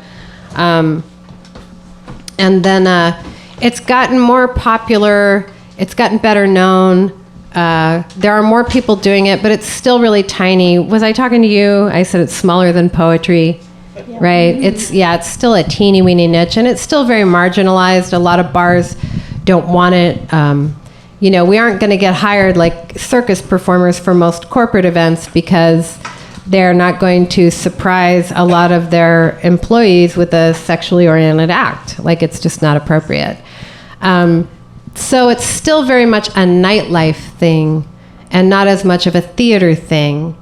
And then it's gotten more popular. It's gotten better known. There are more people doing it, but it's still really tiny. Was I talking to you? I said it's smaller than poetry, right? It's still a teeny weeny niche, and it's still very marginalized. A lot of bars don't want it. You know, we aren't going to get hired like circus performers for most corporate events because they're not going to surprise a lot of their employees with a sexually oriented act. Like, it's just not appropriate. So it's still very much a nightlife thing and not as much of a theater thing,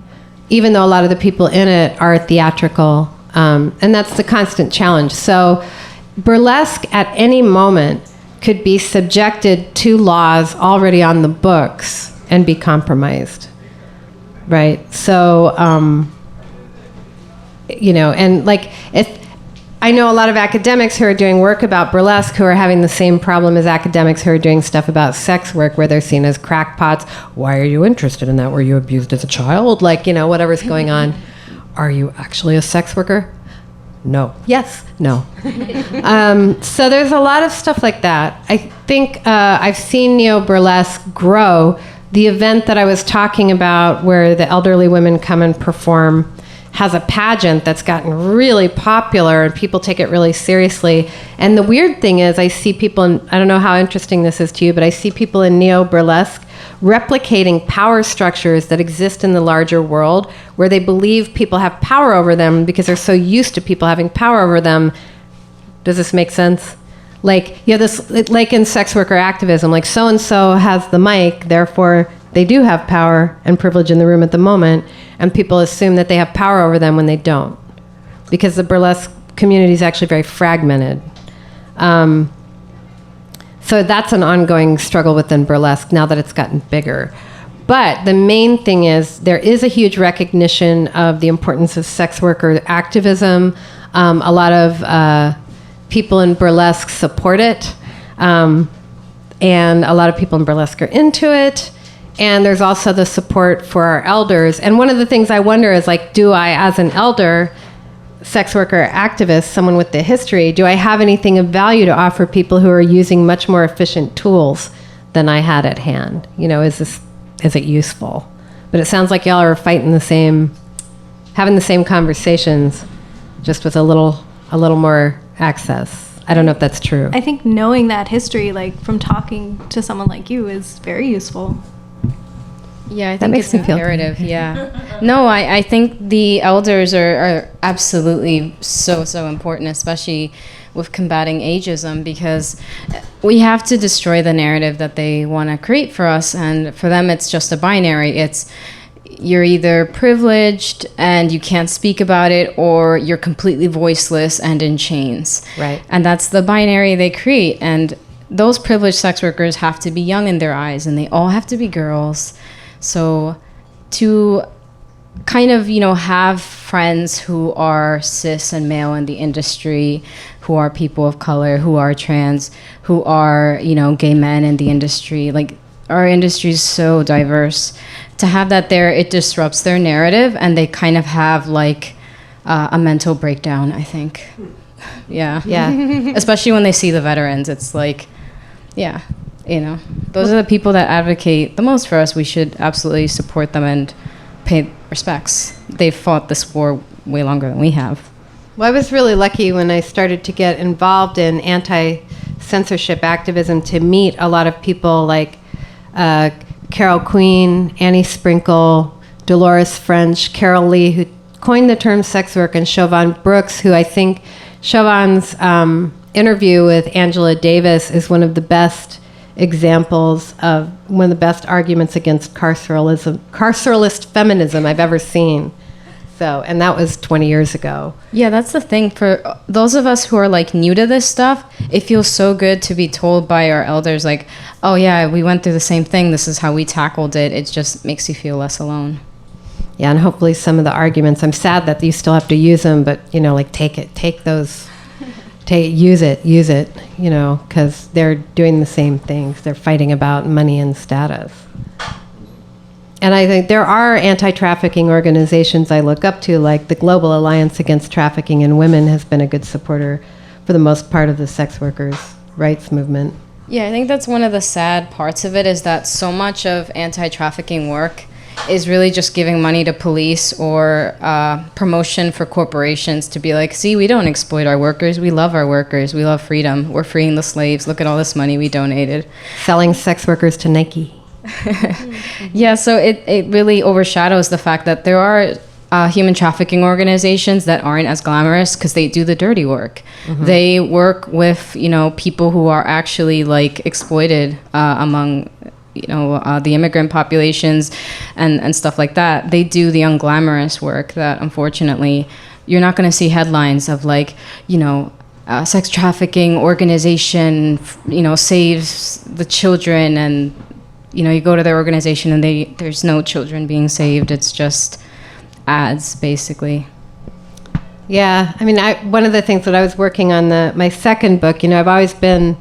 even though a lot of the people in it are theatrical. And that's the constant challenge. So burlesque at any moment could be subjected to laws already on the books and be compromised, right? So, and like, I know a lot of academics who are doing work about burlesque who are having the same problem as academics who are doing stuff about sex work, where they're seen as crackpots. Why are you interested in that? Were you abused as a child? Like, whatever's going on. Are you actually a sex worker? No. Yes. No. So there's a lot of stuff like that. I think I've seen neo-burlesque grow. The event that I was talking about where the elderly women come and perform has a pageant that's gotten really popular and people take it really seriously. And the weird thing is I see people, and I don't know how interesting this is to you, but I see people in neo-burlesque replicating power structures that exist in the larger world where they believe people have power over them because they're so used to people having power over them. Does this make sense? Like, this, like in sex worker activism, like so-and-so has the mic, therefore they do have power and privilege in the room at the moment, and people assume that they have power over them when they don't, because the burlesque community is actually very fragmented. So that's an ongoing struggle within burlesque now that it's gotten bigger. But the main thing is there is a huge recognition of the importance of sex worker activism. A lot of people in burlesque support it, and a lot of people in burlesque are into it. And there's also the support for our elders. And one of the things I wonder is, like, do I, as an elder, sex worker activist, someone with the history, do I have anything of value to offer people who are using much more efficient tools than I had at hand? Is it useful? But it sounds like y'all are having the same conversations, just with a little more access. I don't know if that's true. I think knowing that history, like from talking to someone like you, is very useful. Yeah, I think it's imperative. Yeah. No, I think the elders are absolutely so important, especially with combating ageism, because we have to destroy the narrative that they want to create for us. And for them, it's just a binary. It's you're either privileged and you can't speak about it, or you're completely voiceless and in chains. Right. And that's the binary they create. And those privileged sex workers have to be young in their eyes, and they all have to be girls. So to kind of, have friends who are cis and male in the industry, who are people of color, who are trans, who are, gay men in the industry, like our industry is so diverse. To have that there, it disrupts their narrative, and they kind of have like a mental breakdown, I think. Yeah. Especially when they see the veterans, it's like, yeah. Those are the people that advocate the most for us. We should absolutely support them and pay respects. They've fought this war way longer than we have. Well, I was really lucky when I started to get involved in anti-censorship activism to meet a lot of people like Carol Queen, Annie Sprinkle, Dolores French, Carol Leigh, who coined the term sex work, and Siobhan Brooks, who I think Siobhan's interview with Angela Davis is one of the best examples of one of the best arguments against carceralist feminism I've ever seen. So, and that was 20 years ago. Yeah, that's the thing. For those of us who are like new to this stuff, it feels so good to be told by our elders, like, oh yeah, we went through the same thing. This is how we tackled it. It just makes you feel less alone. Yeah, and hopefully some of the arguments, I'm sad that you still have to use them, but use it, because they're doing the same things. They're fighting about money and status. And I think there are anti-trafficking organizations I look up to, like the Global Alliance Against Trafficking in Women has been a good supporter for the most part of the sex workers' rights movement. Yeah, I think that's one of the sad parts of it, is that so much of anti-trafficking work is really just giving money to police or promotion for corporations to be like, see, we don't exploit our workers. We love our workers. We love freedom. We're freeing the slaves. Look at all this money we donated. Selling sex workers to Nike. Yeah, so it really overshadows the fact that there are human trafficking organizations that aren't as glamorous because they do the dirty work. Mm-hmm. They work with, people who are actually like exploited among the immigrant populations and stuff like that. They do the unglamorous work that unfortunately you're not going to see headlines of like, sex trafficking organization, saves the children, and you go to their organization and there's no children being saved. It's just ads, basically. Yeah, I mean, one of the things that I was working on my second book, I've always been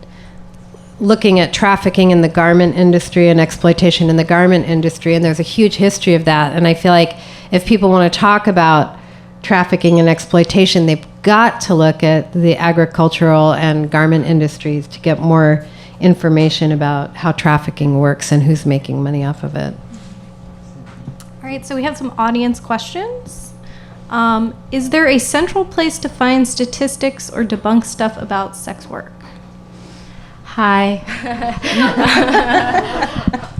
looking at trafficking in the garment industry and exploitation in the garment industry, and there's a huge history of that. And I feel like if people want to talk about trafficking and exploitation, they've got to look at the agricultural and garment industries to get more information about how trafficking works and who's making money off of it. All right, so we have some audience questions. Is there a central place to find statistics or debunk stuff about sex work? Hi.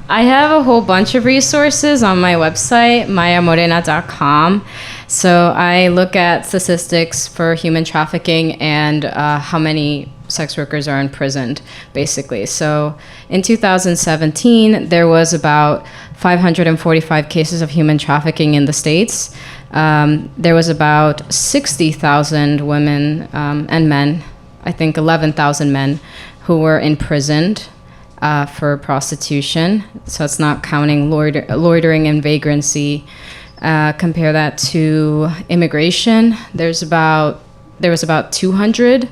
I have a whole bunch of resources on my website, mayamorena.com. So I look at statistics for human trafficking and how many sex workers are imprisoned, basically. So in 2017, there was about 545 cases of human trafficking in the States. There was about 60,000 women and men, I think 11,000 men, who were imprisoned for prostitution. So it's not counting loitering and vagrancy. Compare that to immigration. There was about 200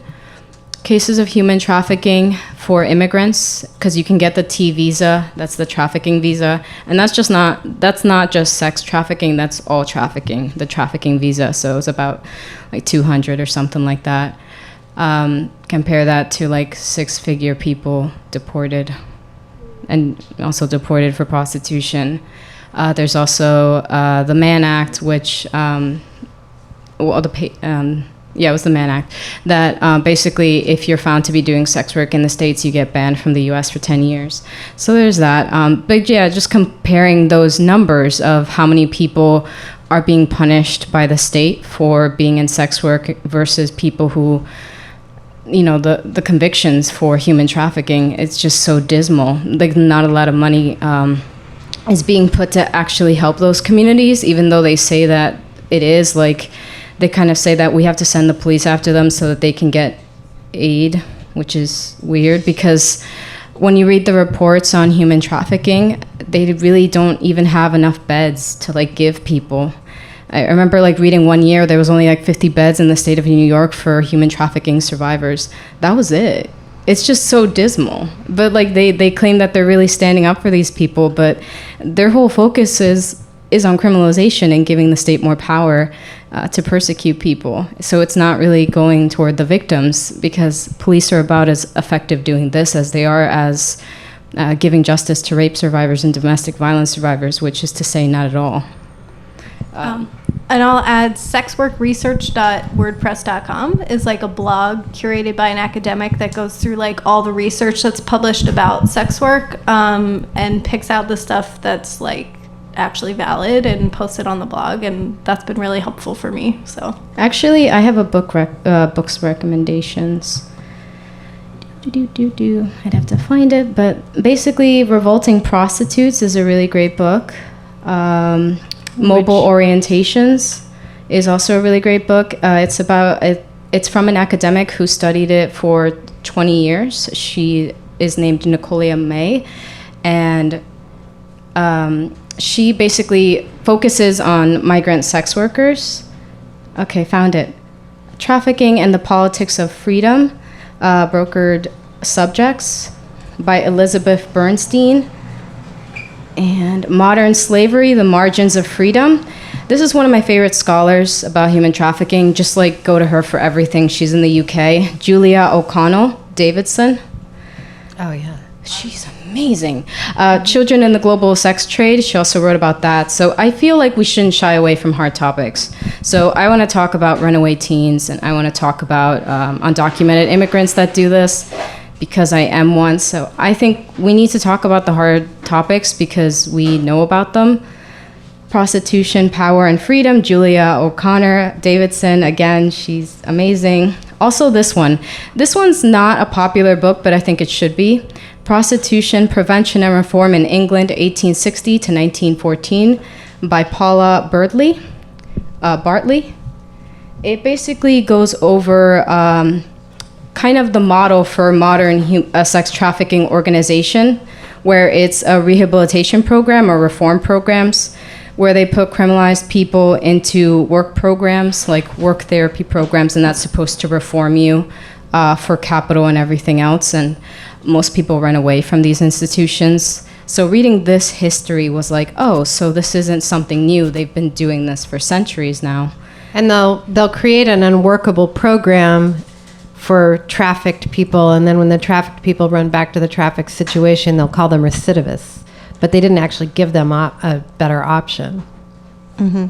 cases of human trafficking for immigrants, because you can get the T visa, that's the trafficking visa, and that's not just sex trafficking, that's all trafficking, the trafficking visa. So it's about like 200 or something like that. Compare that to like 6-figure people deported, and also deported for prostitution. There's also the Mann Act, which it was the Mann Act, that basically if you're found to be doing sex work in the States, you get banned from the US for 10 years. So there's that. But yeah, just comparing those numbers of how many people are being punished by the state for being in sex work versus people who, the convictions for human trafficking, it's just so dismal. Like, not a lot of money is being put to actually help those communities, even though they say that it is. Like, they kind of say that we have to send the police after them so that they can get aid, which is weird, because when you read the reports on human trafficking, they really don't even have enough beds to like give people. I remember like reading one year there was only like 50 beds in the state of New York for human trafficking survivors. That was it. It's just so dismal. But like they claim that they're really standing up for these people, but their whole focus is on criminalization and giving the state more power to persecute people. So it's not really going toward the victims, because police are about as effective doing this as they are as giving justice to rape survivors and domestic violence survivors, which is to say not at all. And I'll add sexworkresearch.wordpress.com is like a blog curated by an academic that goes through like all the research that's published about sex work, and picks out the stuff that's like actually valid and post it on the blog, and that's been really helpful for me. So actually, I have a books recommendations. I'd have to find it, but basically, Revolting Prostitutes is a really great book. Mobile Orientations is also a really great book. It's from an academic who studied it for 20 years. She is named Nicolia May, and she basically focuses on migrant sex workers. Okay, found it. Trafficking and the Politics of Freedom, Brokered Subjects by Elizabeth Bernstein. And Modern Slavery, The Margins of Freedom. This is one of my favorite scholars about human trafficking. Just like go to her for everything. She's in the UK. Julia O'Connell Davidson. Oh, yeah. She's amazing. Children in the Global Sex Trade. She also wrote about that. So I feel like we shouldn't shy away from hard topics. So I want to talk about runaway teens, and I want to talk about undocumented immigrants that do this, because I am one. So I think we need to talk about the hard topics because we know about them. Prostitution, Power, and Freedom, Julia O'Connor Davidson. Again, she's amazing. Also this one. This one's not a popular book, but I think it should be. Prostitution, Prevention, and Reform in England, 1860 to 1914 by Paula Bartley. It basically goes over kind of the model for modern sex trafficking organization, where it's a rehabilitation program or reform programs, where they put criminalized people into work programs, like work therapy programs, and that's supposed to reform you for capital and everything else. And most people run away from these institutions. So reading this history was like, oh, so this isn't something new. They've been doing this for centuries now. And they'll create an unworkable program for trafficked people, and then when the trafficked people run back to the trafficked situation, they'll call them recidivists. But they didn't actually give them a better option. Mm-hmm.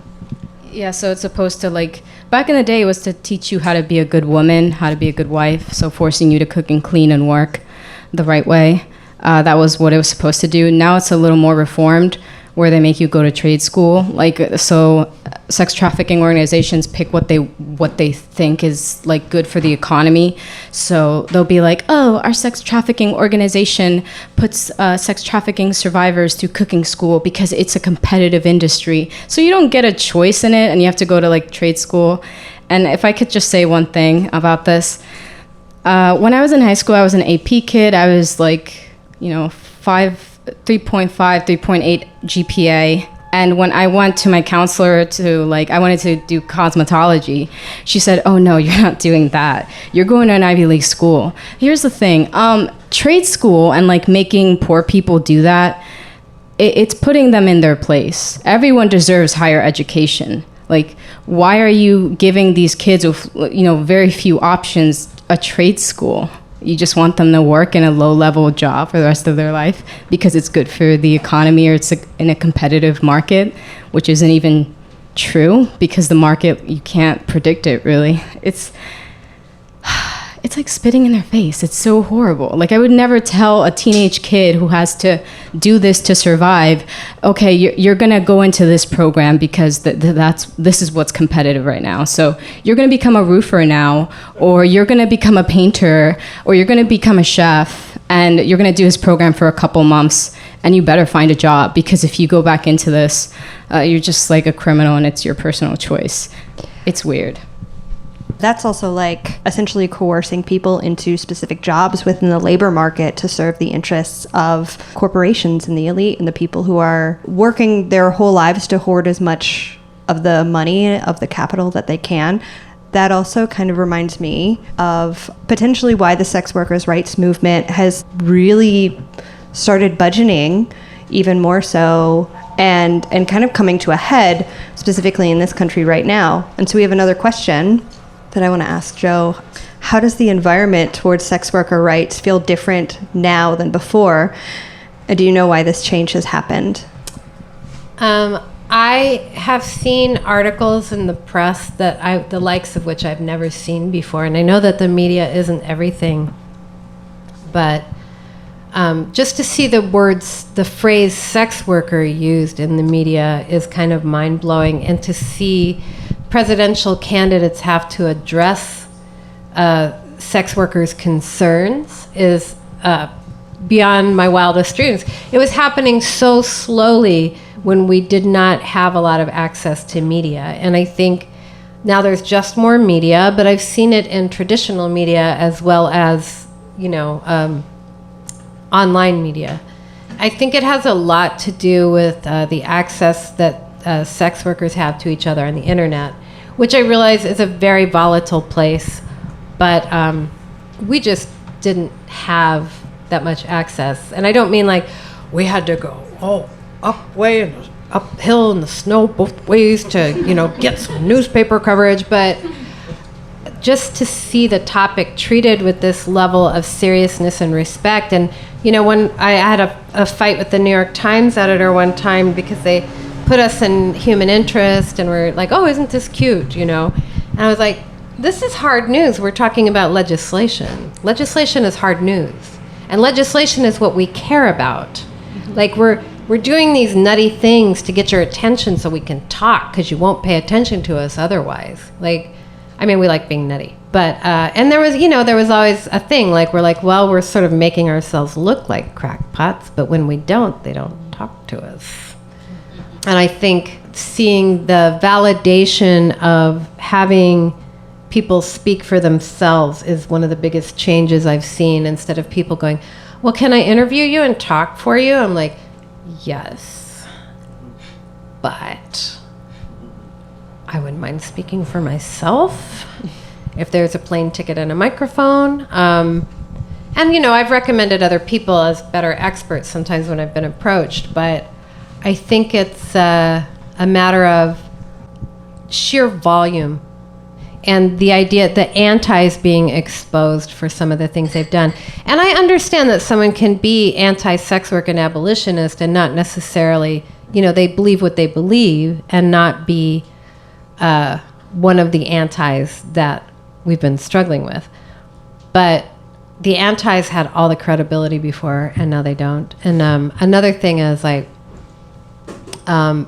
Yeah, so it's supposed to, like, back in the day, it was to teach you how to be a good woman, how to be a good wife, so forcing you to cook and clean and work the right way. That was what it was supposed to do. Now it's a little more reformed, where they make you go to trade school. Like, so sex trafficking organizations pick what they think is like good for the economy. So they'll be like, oh, our sex trafficking organization puts sex trafficking survivors through cooking school because it's a competitive industry. So you don't get a choice in it, and you have to go to like trade school. And if I could just say one thing about this, when I was in high school, I was an AP kid. I was like, 3.5, 3.8 GPA. And when I went to my counselor I wanted to do cosmetology, she said, oh no, you're not doing that. You're going to an Ivy League school. Here's the thing, trade school and like making poor people do that, it's putting them in their place. Everyone deserves higher education. Like, why are you giving these kids with, very few options a trade school? You just want them to work in a low-level job for the rest of their life because it's good for the economy, or it's in a competitive market, which isn't even true because the market, you can't predict it really. It's like spitting in their face. It's so horrible. Like, I would never tell a teenage kid who has to do this to survive, okay, you're going to go into this program because this is what's competitive right now. So you're going to become a roofer now, or you're going to become a painter, or you're going to become a chef, and you're going to do this program for a couple months, and you better find a job, because if you go back into this, you're just like a criminal, and it's your personal choice. It's weird. That's also like essentially coercing people into specific jobs within the labor market to serve the interests of corporations and the elite and the people who are working their whole lives to hoard as much of the money, of the capital that they can. That also kind of reminds me of potentially why the sex workers' rights movement has really started budgeting even more so, and kind of coming to a head specifically in this country right now. And so we have another question that I want to ask Jo. How does the environment towards sex worker rights feel different now than before? And do you know why this change has happened? I have seen articles in the press that the likes of which I've never seen before, and I know that the media isn't everything, but just to see the phrase sex worker used in the media is kind of mind-blowing, and to see presidential candidates have to address sex workers' concerns is beyond my wildest dreams. It was happening so slowly when we did not have a lot of access to media. And I think now there's just more media, but I've seen it in traditional media as well as, online media. I think it has a lot to do with the access that sex workers have to each other on the internet, which I realize is a very volatile place, but we just didn't have that much access. And I don't mean like we had to go uphill in the snow both ways to get some newspaper coverage, but just to see the topic treated with this level of seriousness and respect. And when I had a fight with the New York Times editor one time because they put us in human interest, and we're like, oh, isn't this cute, And I was like, this is hard news. We're talking about legislation. Legislation is hard news. And legislation is what we care about. Mm-hmm. Like, we're doing these nutty things to get your attention so we can talk, because you won't pay attention to us otherwise. Like, we like being nutty. But, and there was always a thing, like, we're sort of making ourselves look like crackpots, but when we don't, they don't talk to us. And I think seeing the validation of having people speak for themselves is one of the biggest changes I've seen. Instead of people going, well, can I interview you and talk for you? I'm like, yes, but I wouldn't mind speaking for myself if there's a plane ticket and a microphone. And, you know, I've recommended other people as better experts sometimes when I've been approached, but I think it's a matter of sheer volume and the idea that antis being exposed for some of the things they've done. And I understand that someone can be anti-sex work and abolitionist and not necessarily, you know, they believe what they believe and not be one of the antis that we've been struggling with. But the antis had all the credibility before, and now they don't. And another thing is, like,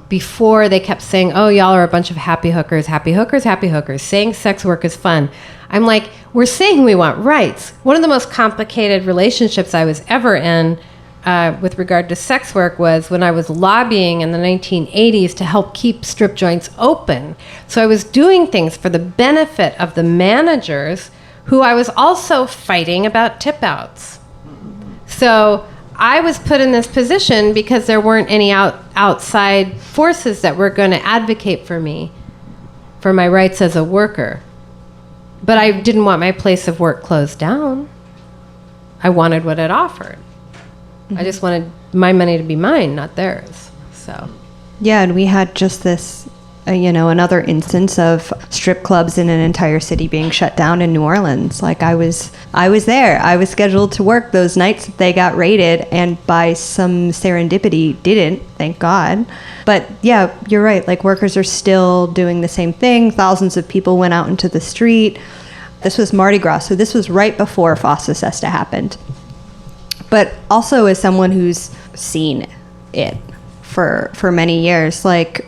before they kept saying, oh, y'all are a bunch of happy hookers, happy hookers, happy hookers, saying sex work is fun. I'm like, we're saying we want rights. One of the most complicated relationships I was ever in with regard to sex work was when I was lobbying in the 1980s to help keep strip joints open. So I was doing things for the benefit of the managers who I was also fighting about tip outs. So I was put in this position because there weren't any outside forces that were going to advocate for me, for my rights as a worker. But I didn't want my place of work closed down. I wanted what it offered. Mm-hmm. I just wanted my money to be mine, not theirs. So, yeah, and we had just this, another instance of strip clubs in an entire city being shut down in New Orleans. Like, I was there. I was scheduled to work those nights that they got raided, and by some serendipity didn't, thank God. But yeah, you're right. Like, workers are still doing the same thing. Thousands of people went out into the street. This was Mardi Gras, so this was right before Fossa Sesta happened. But also as someone who's seen it for many years, like,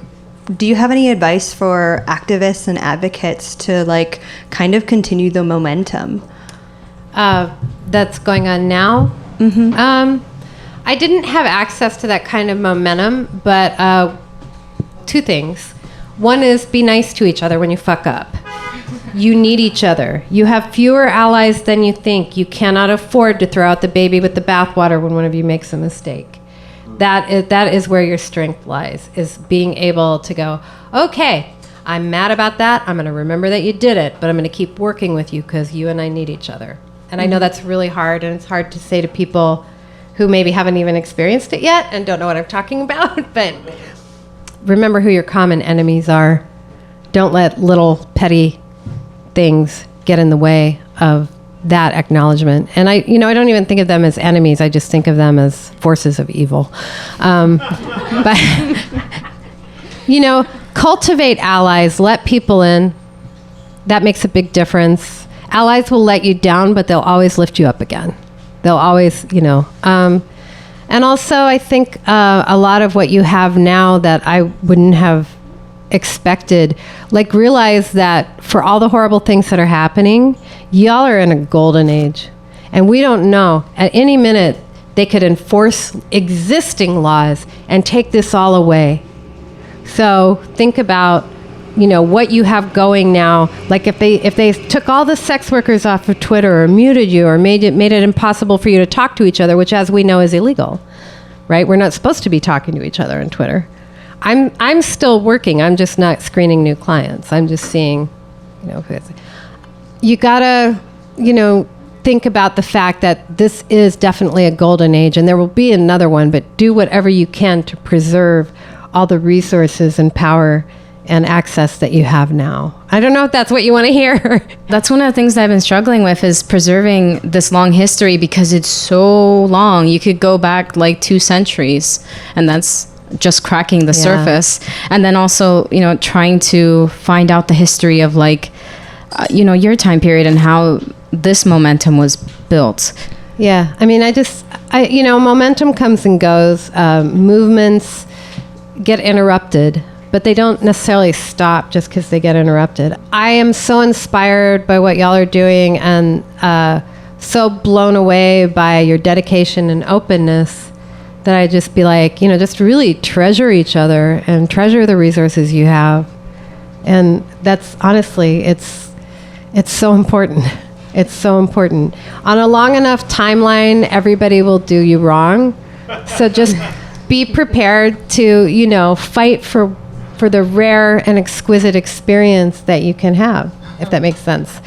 do you have any advice for activists and advocates to, like, kind of continue the momentum that's going on now? Mm-hmm. I didn't have access to that kind of momentum, but two things. One is be nice to each other when you fuck up. You need each other. You have fewer allies than you think. You cannot afford to throw out the baby with the bathwater when one of you makes a mistake. That is where your strength lies, is being able to go, okay, I'm mad about that. I'm going to remember that you did it, but I'm going to keep working with you because you and I need each other. And I know that's really hard, and it's hard to say to people who maybe haven't even experienced it yet and don't know what I'm talking about, but remember who your common enemies are. Don't let little petty things get in the way of that acknowledgement. And I don't even think of them as enemies. I just think of them as forces of evil. But, cultivate allies, let people in. That makes a big difference. Allies will let you down, but they'll always lift you up again. They'll always, and also I think a lot of what you have now that I wouldn't have expected, like, realize that for all the horrible things that are happening, y'all are in a golden age, and we don't know. At any minute they could enforce existing laws and take this all away. So think about what you have going now. Like, if they took all the sex workers off of Twitter or muted you or made it impossible for you to talk to each other, which, as we know, is illegal, right? We're not supposed to be talking to each other on Twitter. I'm still working. I'm just not screening new clients. I'm just seeing, you gotta, think about the fact that this is definitely a golden age, and there will be another one, but do whatever you can to preserve all the resources and power and access that you have now. I don't know if that's what you want to hear. That's one of the things that I've been struggling with, is preserving this long history, because it's so long. You could go back like 2 centuries, and that's just cracking the surface. And then also, trying to find out the history of, like, your time period and how this momentum was built. Yeah. I mean, momentum comes and goes. Movements get interrupted, but they don't necessarily stop just because they get interrupted. I am so inspired by what y'all are doing, and so blown away by your dedication and openness, that I just be like, just really treasure each other and treasure the resources you have. And that's honestly, It's so important. It's so important. On a long enough timeline, everybody will do you wrong. So just be prepared to, you know, fight for the rare and exquisite experience that you can have, if that makes sense.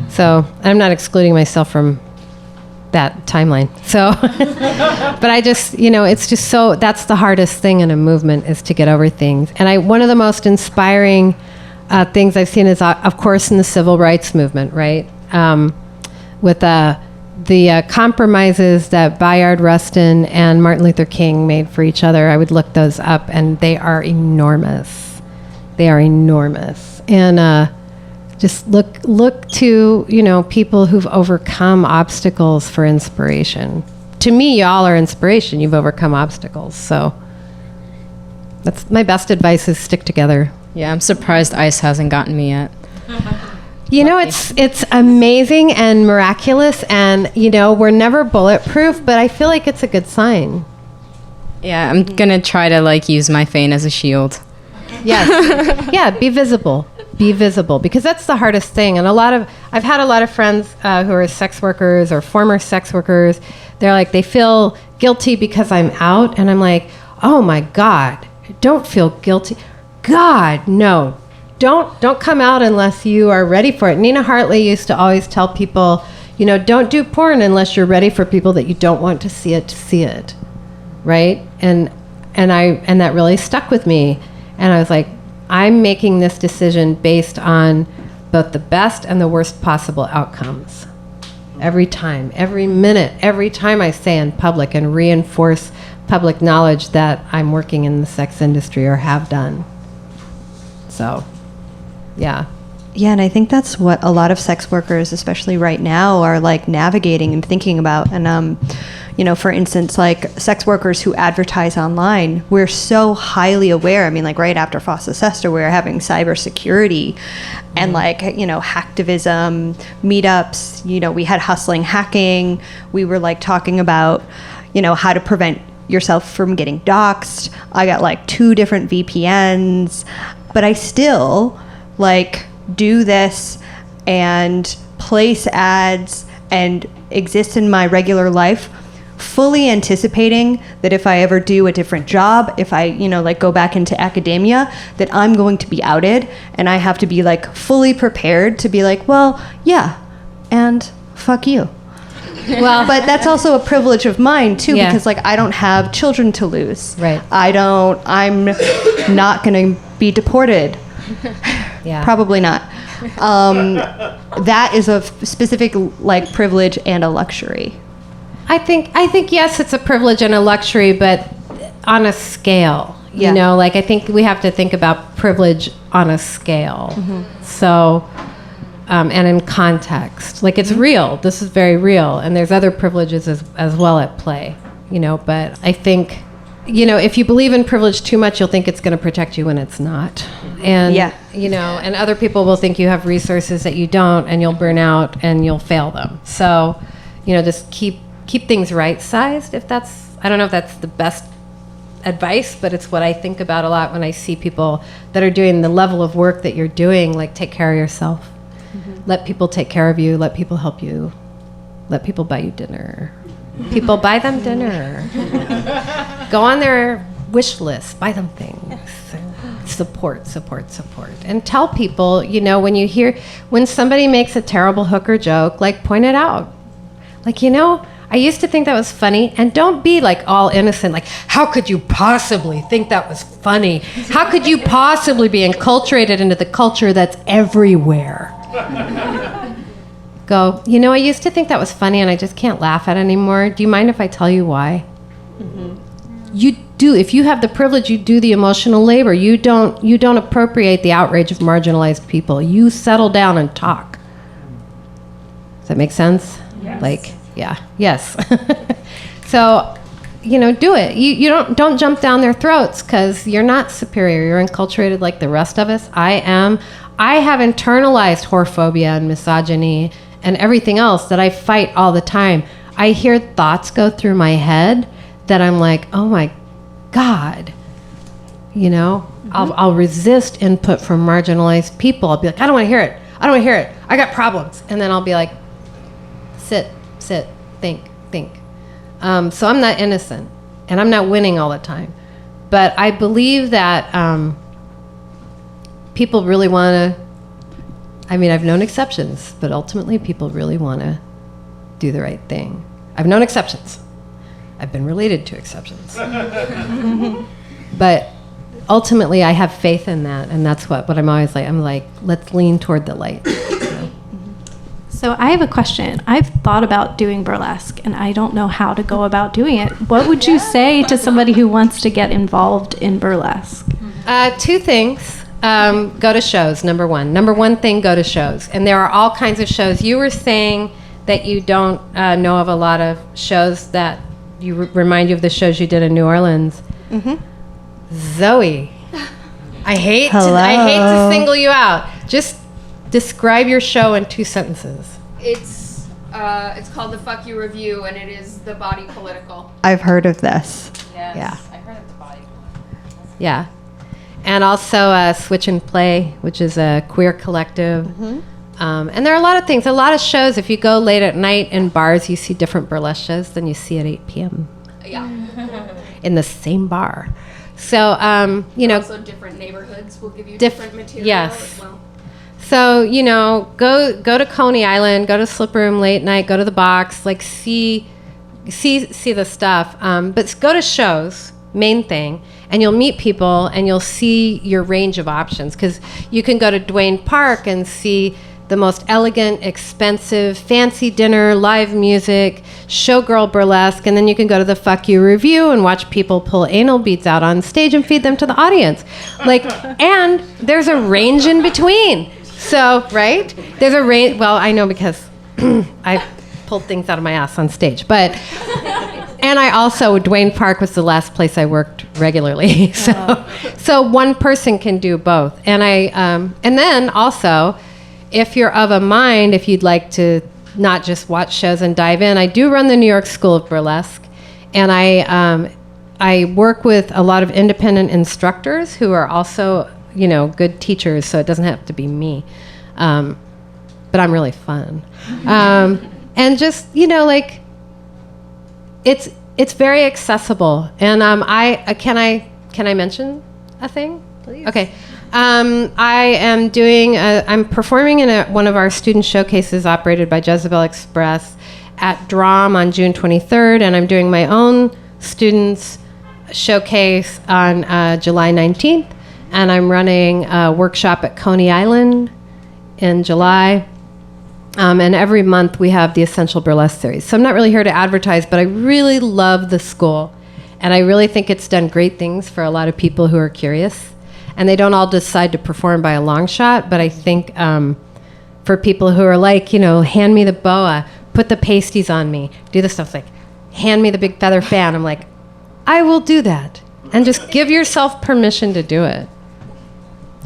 So I'm not excluding myself from that timeline. So, but I just, you know, it's just so, that's the hardest thing in a movement, is to get over things. And one of the most inspiring things I've seen is, of course, in the civil rights movement, right? With the compromises that Bayard Rustin and Martin Luther King made for each other. I would look those up, and they are enormous. They are enormous. And just look to, you know, people who've overcome obstacles for inspiration. To me, y'all are inspiration. You've overcome obstacles. So that's my best advice, is stick together. Yeah, I'm surprised ICE hasn't gotten me yet. You know, it's amazing and miraculous, and, you know, we're never bulletproof, but I feel like it's a good sign. Yeah, I'm gonna try to like use my fame as a shield. Yes. Yeah, be visible. Be visible, because that's the hardest thing. And I've had a lot of friends who are sex workers or former sex workers. They're like, they feel guilty because I'm out, and I'm like, oh my God, don't feel guilty. God, no. Don't come out unless you are ready for it. Nina Hartley used to always tell people, you know, don't do porn unless you're ready for people that you don't want to see it, right? And that really stuck with me. And I was like, I'm making this decision based on both the best and the worst possible outcomes. Every time, every minute, every time I say in public and reinforce public knowledge that I'm working in the sex industry or have done. So, yeah. Yeah, and I think that's what a lot of sex workers, especially right now, are like navigating and thinking about. And, you know, for instance, like sex workers who advertise online, we're so highly aware. I mean, like right after FOSTA-SESTA, we were having cybersecurity and like, you know, hacktivism, meetups. You know, we had hustling hacking. We were like talking about, you know, how to prevent yourself from getting doxxed. I got like 2 different VPNs, but I still like do this and place ads and exist in my regular life, fully anticipating that if I ever do a different job, if I, you know, like go back into academia, that I'm going to be outed, and I have to be like fully prepared to be like, well, yeah, and fuck you. Well, but that's also a privilege of mine too, Yeah. because like I don't have children to lose. Right. I'm not going to be deported. Yeah. Probably not. That is a specific like privilege and a luxury. I think yes, it's a privilege and a luxury, but on a scale. Yeah. You know, like I think we have to think about privilege on a scale. Mm-hmm. So, and in context, like it's real. This is very real, and there's other privileges as well at play. You know, but I think, you know, if you believe in privilege too much, you'll think it's going to protect you when it's not. And, Yeah. you know, and other people will think you have resources that you don't, and you'll burn out and you'll fail them. So, you know, just keep things right-sized. I don't know if that's the best advice, but it's what I think about a lot when I see people that are doing the level of work that you're doing, like take care of yourself. Mm-hmm. Let people take care of you. Let people help you. Let people buy you dinner. People, buy them dinner. Go on their wish list. Buy them things. Support. And tell people, you know, when somebody makes a terrible hooker joke, like point it out. Like, you know, I used to think that was funny, and don't be like all innocent. Like, how could you possibly think that was funny? How could you possibly be enculturated into the culture that's everywhere? Go, you know, I used to think that was funny and I just can't laugh at it anymore. Do you mind if I tell you why? Mm-hmm. You do. If you have the privilege, you do the emotional labor. You don't appropriate the outrage of marginalized people. You settle down and talk. Does that make sense? Yes. Like, yeah. Yes. So, you know, do it. You don't jump down their throats, because you're not superior. You're enculturated like the rest of us. I am. I have internalized whorephobia and misogyny and everything else that I fight all the time. I hear thoughts go through my head that I'm like, oh my God, I'll resist input from marginalized people. I'll be like, I don't want to hear it. I got problems. And then I'll be like, sit, think. So I'm not innocent, and I'm not winning all the time. But I believe that people really want to, I mean, I've known exceptions, but ultimately people really want to do the right thing. I've known exceptions. I've been related to exceptions. But ultimately I have faith in that, and that's what I'm always like. I'm like, let's lean toward the light. So I have a question. I've thought about doing burlesque, and I don't know how to go about doing it. What would you say to somebody who wants to get involved in burlesque? Two things. Go to shows, number one. Number one thing, go to shows. And there are all kinds of shows. You were saying that you don't know of a lot of shows that remind you of the shows you did in New Orleans. Mm-hmm. Zoe, I hate to single you out. Just describe your show in 2 sentences. It's called the Fuck You Review, and it is the body political. I've heard of this. Yes, Yeah. I heard of the body political. Yeah. And also Switch and Play, which is a queer collective. Mm-hmm. And there are a lot of things, a lot of shows. If you go late at night in bars, you see different burlesque shows than you see at 8 p.m. Yeah. in the same bar. So, Also, different neighborhoods will give you different material yes. as well. So, go to Coney Island, go to Slip Room late night, go to the Box, like see the stuff. But go to shows, main thing, and you'll meet people and you'll see your range of options. Because you can go to Duane Park and see the most elegant, expensive, fancy dinner, live music, showgirl burlesque, and then you can go to the Fuck You Review and watch people pull anal beads out on stage and feed them to the audience. And there's a range in between. So, right? There's a range. Well, I know because I pulled things out of my ass on stage. But, and I also, Duane Park was the last place I worked regularly. So one person can do both. And and then also, if you're of a mind, if you'd like to not just watch shows and dive in, I do run the New York School of Burlesque. And I work with a lot of independent instructors who are also good teachers, so it doesn't have to be me. But I'm really fun. And just, it's very accessible. And can I mention a thing? Please. Okay. I'm performing in one of our student showcases operated by Jezebel Express at DROM on June 23rd, and I'm doing my own students showcase on July 19th. And I'm running a workshop at Coney Island in July. And every month we have the Essential Burlesque series. So I'm not really here to advertise, but I really love the school. And I really think it's done great things for a lot of people who are curious. And they don't all decide to perform by a long shot, but I think for people who are like, hand me the boa, put the pasties on me, do the stuff like, hand me the big feather fan. I'm like, I will do that. And just give yourself permission to do it.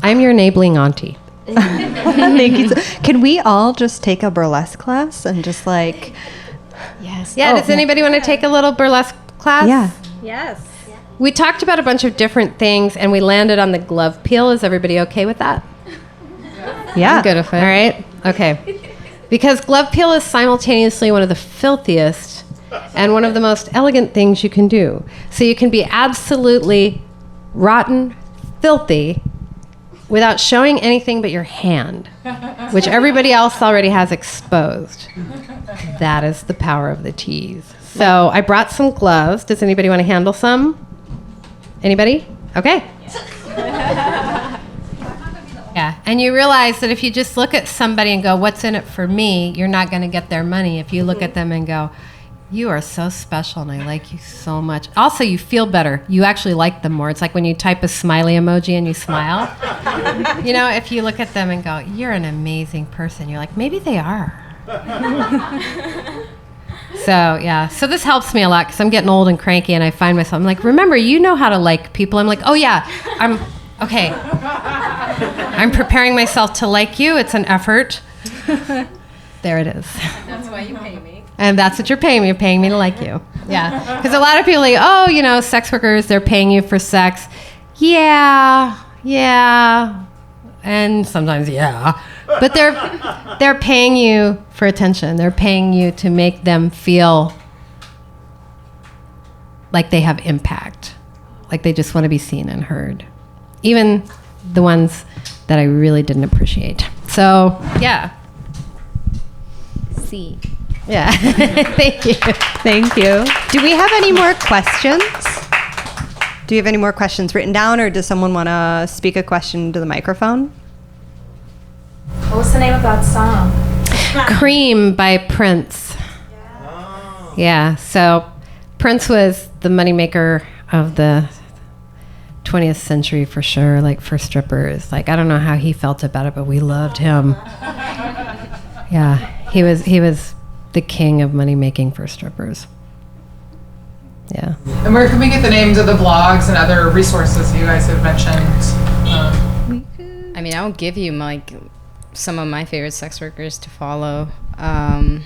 I'm your enabling auntie. Thank you. Can we all just take a burlesque class and just like... Yes. Yeah, does anybody want to take a little burlesque class? Yeah. Yes. We talked about a bunch of different things, and we landed on the glove peel. Is everybody okay with that? Yeah. I'm good with it. All right? Okay. Because glove peel is simultaneously one of the filthiest and one of the most elegant things you can do. So you can be absolutely rotten, filthy, without showing anything but your hand, which everybody else already has exposed. That is the power of the tease. So I brought some gloves. Does anybody want to handle some? Anybody? Okay. Yeah, and you realize that if you just look at somebody and go, what's in it for me, you're not going to get their money. If you look at them and go, you are so special and I like you so much. Also, you feel better. You actually like them more. It's like when you type a smiley emoji and you smile. If you look at them and go, you're an amazing person, you're like, maybe they are. So this helps me a lot because I'm getting old and cranky and I find myself, I'm like, remember, you know how to like people. I'm like, oh yeah, okay. I'm preparing myself to like you. It's an effort. There it is. That's why you pay me. And that's what you're paying me. You're paying me to like you. Yeah. Because a lot of people are like, sex workers, they're paying you for sex. Yeah. and sometimes yeah. But they're paying you for attention. They're paying you to make them feel like they have impact, like they just want to be seen and heard. Even the ones that I really didn't appreciate. So, yeah. See. Yeah. Thank you. Thank you. Do we have any more questions? Do you have any more questions written down, or does someone want to speak a question to the microphone? What was the name of that song? Cream by Prince. Yeah, so Prince was the moneymaker of the 20th century for sure, like for strippers. Like, I don't know how he felt about it, but we loved him. Yeah, he was the king of money making for strippers. Yeah. And where can we get the names of the blogs and other resources you guys have mentioned? I mean, I'll give you some of my favorite sex workers to follow. I'll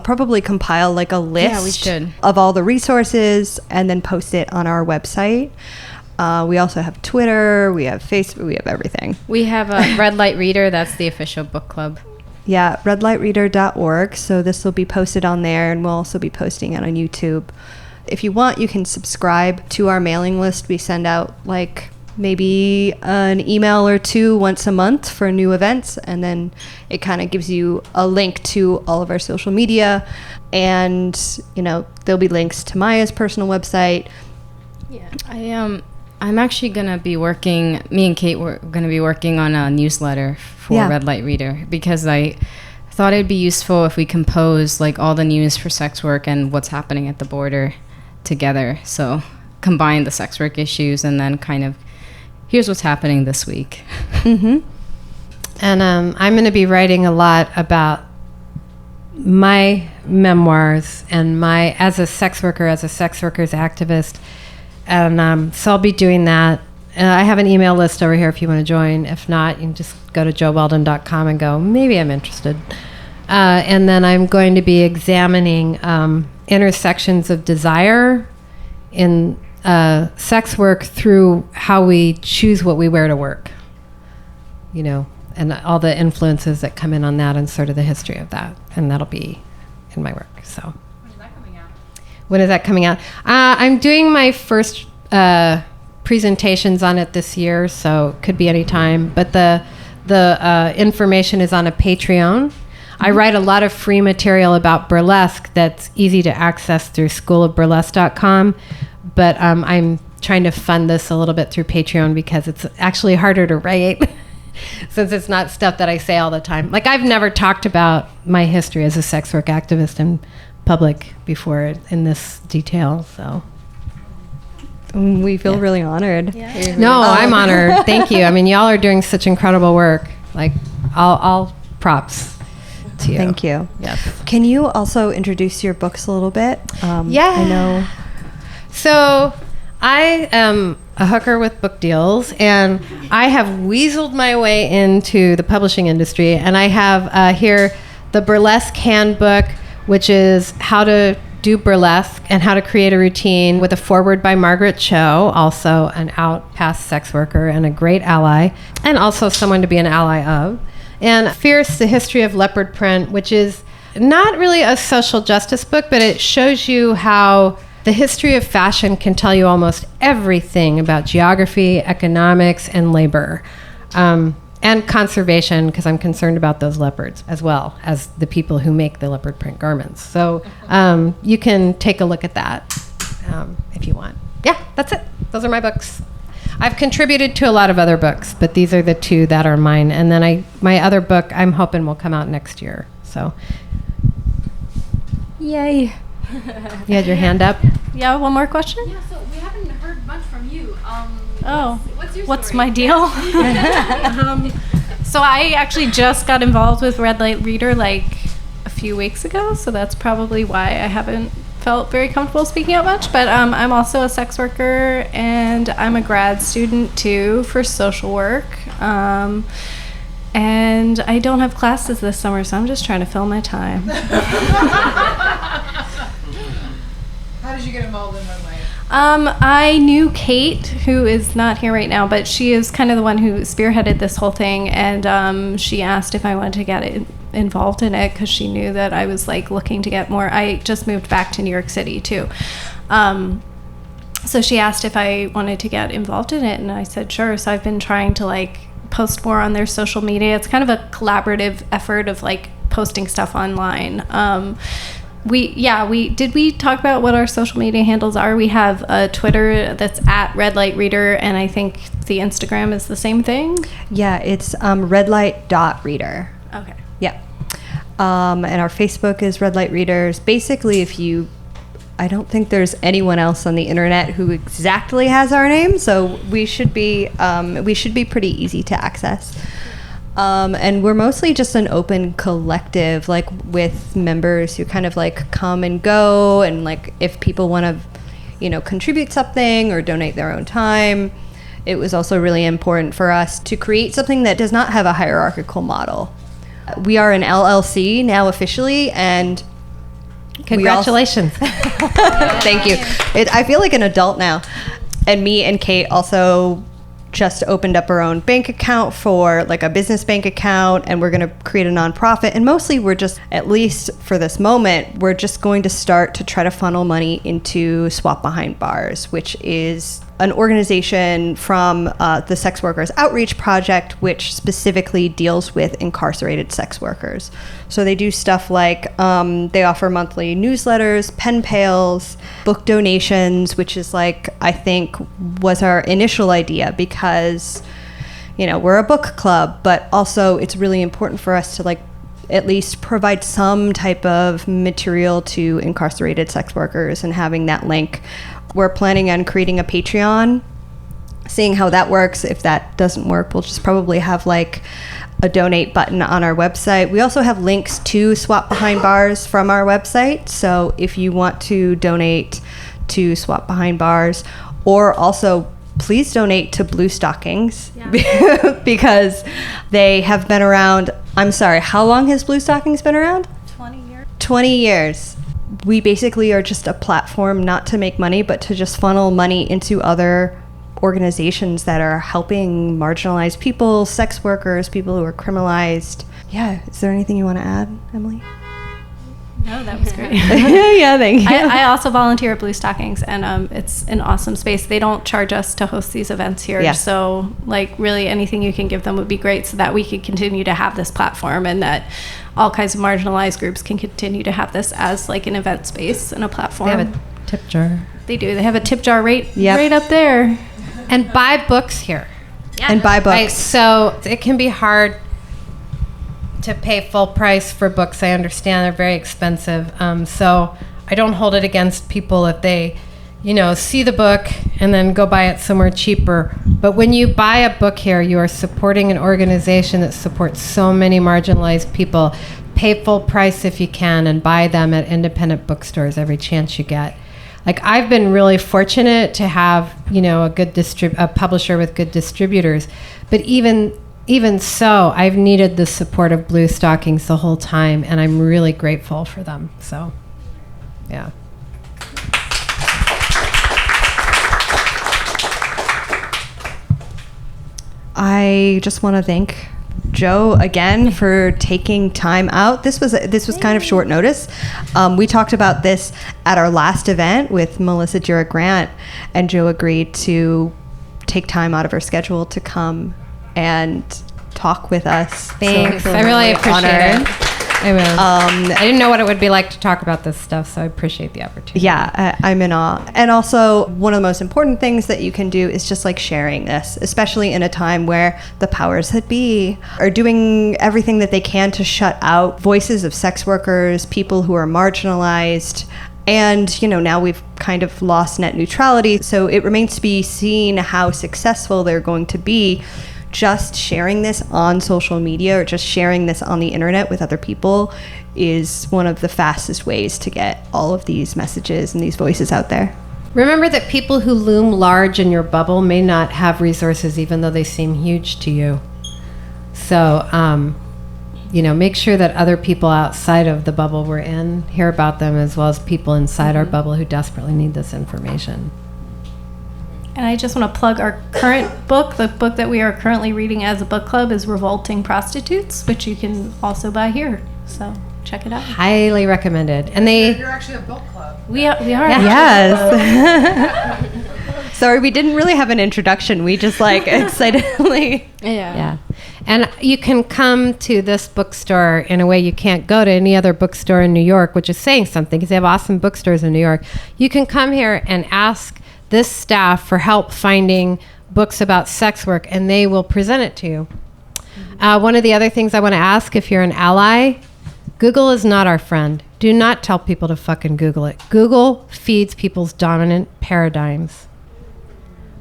probably compile like a list we should. of all the resources and then post it on our website. We also have Twitter, we have Facebook, we have everything. We have a Red Light Reader. That's the official book club. Yeah, redlightreader.org. So this will be posted on there, and we'll also be posting it on YouTube. If you want, you can subscribe to our mailing list. We send out like maybe an email or two once a month for new events, and then it kind of gives you a link to all of our social media, and there'll be links to Maya's personal website. Yeah, I'm actually gonna be working. Me and Kate were gonna be working on a newsletter for Red Light Reader, because I thought it'd be useful if we compose like all the news for sex work and what's happening at the border together. So combine the sex work issues and then kind of here's what's happening this week. Mm-hmm. And I'm going to be writing a lot about my memoirs and my as a sex worker's activist. And so I'll be doing that. I have an email list over here if you want to join. If not, you can just go to joweldon.com and go, maybe I'm interested. And then I'm going to be examining intersections of desire in sex work through how we choose what we wear to work, and all the influences that come in on that and sort of the history of that. And that'll be in my work. So when is that coming out? I'm doing my first presentations on it this year, so it could be any time. But the information is on a Patreon. I write a lot of free material about burlesque that's easy to access through schoolofburlesque.com. But I'm trying to fund this a little bit through Patreon because it's actually harder to write since it's not stuff that I say all the time. Like, I've never talked about my history as a sex work activist in public before in this detail, so. We feel really honored. Yeah. No, I'm honored. Thank you. I mean, y'all are doing such incredible work. Like, all props to you. Thank you. Yes. Can you also introduce your books a little bit? Yeah. I know. So I am a hooker with book deals, and I have weaseled my way into the publishing industry. And I have here the Burlesque Handbook, which is how to do burlesque and how to create a routine, with a foreword by Margaret Cho, also an out past sex worker and a great ally, and also someone to be an ally of. And Fierce, the history of Leopard Print, which is not really a social justice book, but it shows you how the history of fashion can tell you almost everything about geography, economics, and labor. And conservation, because I'm concerned about those leopards as well as the people who make the leopard print garments. So you can take a look at that if you want. Yeah, that's it. Those are my books. I've contributed to a lot of other books, but these are the two that are mine. And then my other book, I'm hoping will come out next year. So, Yay. you had your hand up? Yeah, one more question? Yeah, so we haven't heard much from you. What's your What's story? my deal? So I actually just got involved with Red Light Reader like a few weeks ago, so that's probably why I haven't felt very comfortable speaking out much. But I'm also a sex worker, and I'm a grad student too for social work. And I don't have classes this summer, so I'm just trying to fill my time. How did you get involved in Red Light? I knew Kate, who is not here right now, but she is kind of the one who spearheaded this whole thing, and she asked if I wanted to get involved in it because she knew that I was like looking to get more. I just moved back to New York City too. So she asked if I wanted to get involved in it, and I said sure. So I've been trying to like post more on their social media. It's kind of a collaborative effort of like posting stuff online. We talk about what our social media handles are. We have a Twitter that's at Red Light Reader, and I think the Instagram is the same thing. Yeah, it's redlight.reader. Okay. Yeah. And our Facebook is Red Light Readers. Basically, I don't think there's anyone else on the internet who exactly has our name, so we should be pretty easy to access. And we're mostly just an open collective, like with members who kind of like come and go, and like if people want to, contribute something or donate their own time. It was also really important for us to create something that does not have a hierarchical model. We are an LLC now officially, and Congratulations. Thank you. I feel like an adult now. And me and Kate also just opened up our own bank account for like a business bank account, and we're going to create a nonprofit. And mostly we're just, at least for this moment, we're just going to start to try to funnel money into Swap Behind Bars, which is an organization from the Sex Workers Outreach Project, which specifically deals with incarcerated sex workers. So they do stuff like they offer monthly newsletters, pen pals, book donations, which is like, I think was our initial idea because, we're a book club, but also it's really important for us to like at least provide some type of material to incarcerated sex workers and having that link. We're planning on creating a Patreon, seeing how that works. If that doesn't work, we'll just probably have like a donate button on our website. We also have links to Swap Behind Bars from our website. So if you want to donate to Swap Behind Bars, or also please donate to Bluestockings, because they have been around. I'm sorry, how long has Bluestockings been around? 20 years. 20 years. We basically are just a platform not to make money, but to just funnel money into other organizations that are helping marginalized people, sex workers, people who are criminalized. Yeah. Is there anything you want to add, Emily? No, that was great. Yeah, thank you. I also volunteer at Bluestockings, and it's an awesome space. They don't charge us to host these events here. Yeah. So, like, really anything you can give them would be great so that we could continue to have this platform and that all kinds of marginalized groups can continue to have this as, like, an event space and a platform. They have a tip jar. They do. They have a tip jar right up there. And buy books here. Yeah. And buy books. Right, so it can be hard to pay full price for books. I understand they're very expensive. So I don't hold it against people if they, see the book and then go buy it somewhere cheaper. But when you buy a book here, you are supporting an organization that supports so many marginalized people. Pay full price if you can and buy them at independent bookstores every chance you get. Like, I've been really fortunate to have, a publisher with good distributors. But even so, I've needed the support of Bluestockings the whole time, and I'm really grateful for them. So, yeah. I just want to thank Jo again for taking time out. This was kind of short notice. We talked about this at our last event with Melissa Jura Grant, and Jo agreed to take time out of her schedule to come and talk with us. Thanks. So I really appreciate honored. it. I didn't know what it would be like to talk about this stuff, so I appreciate the opportunity. Yeah, I'm in awe. And also, one of the most important things that you can do is just like sharing this, especially in a time where the powers that be are doing everything that they can to shut out voices of sex workers, people who are marginalized. And, now we've kind of lost net neutrality. So it remains to be seen how successful they're going to be. Just sharing this on social media or just sharing this on the internet with other people is one of the fastest ways to get all of these messages and these voices out there. Remember that people who loom large in your bubble may not have resources even though they seem huge to you. So, make sure that other people outside of the bubble we're in hear about them, as well as people inside our bubble who desperately need this information. And I just want to plug our current book. The book that we are currently reading as a book club is Revolting Prostitutes, which you can also buy here. So check it out. Highly recommended. And You're actually a book club. We are. Yes. Sorry, we didn't really have an introduction. We just like excitedly. Yeah. And you can come to this bookstore in a way you can't go to any other bookstore in New York, which is saying something because they have awesome bookstores in New York. You can come here and ask this staff for help finding books about sex work, and they will present it to you. One of the other things I want to ask, if you're an ally, Google is not our friend. Do not tell people to fucking Google it. Google feeds people's dominant paradigms.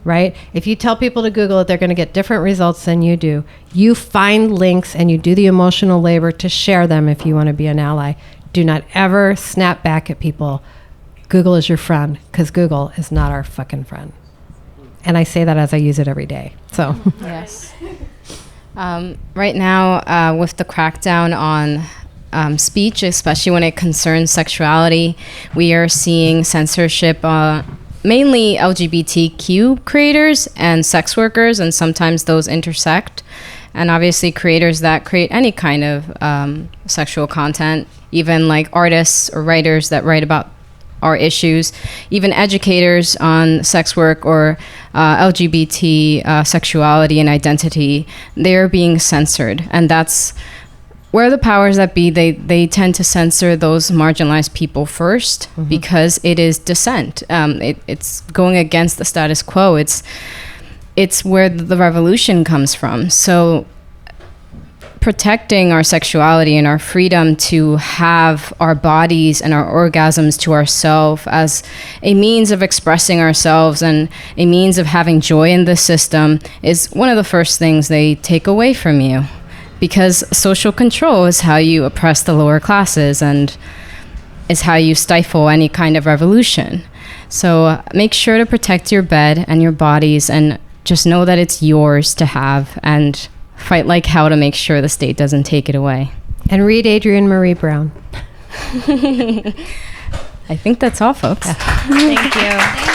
Right? If you tell people to Google it, they're going to get different results than you do. You find links and you do the emotional labor to share them if you want to be an ally. Do not ever snap back at people. Google is your friend, because Google is not our fucking friend. And I say that as I use it every day. So Yes. Right now, with the crackdown on speech, especially when it concerns sexuality, we are seeing censorship mainly LGBTQ creators and sex workers, and sometimes those intersect. And obviously creators that create any kind of sexual content, even like artists or writers that write about our issues, even educators on sex work or LGBT sexuality and identity, they're being censored. And that's where the powers that be, they tend to censor those marginalized people first, because it is dissent. It's going against the status quo. It's where the revolution comes from. So protecting our sexuality and our freedom to have our bodies and our orgasms to ourselves as a means of expressing ourselves and a means of having joy in the system is one of the first things they take away from you. Because social control is how you oppress the lower classes and is how you stifle any kind of revolution. So make sure to protect your bed and your bodies, and just know that it's yours to have, and fight like hell to make sure the state doesn't take it away. And read Adrienne Maree Brown. I think that's all, folks. Thank you.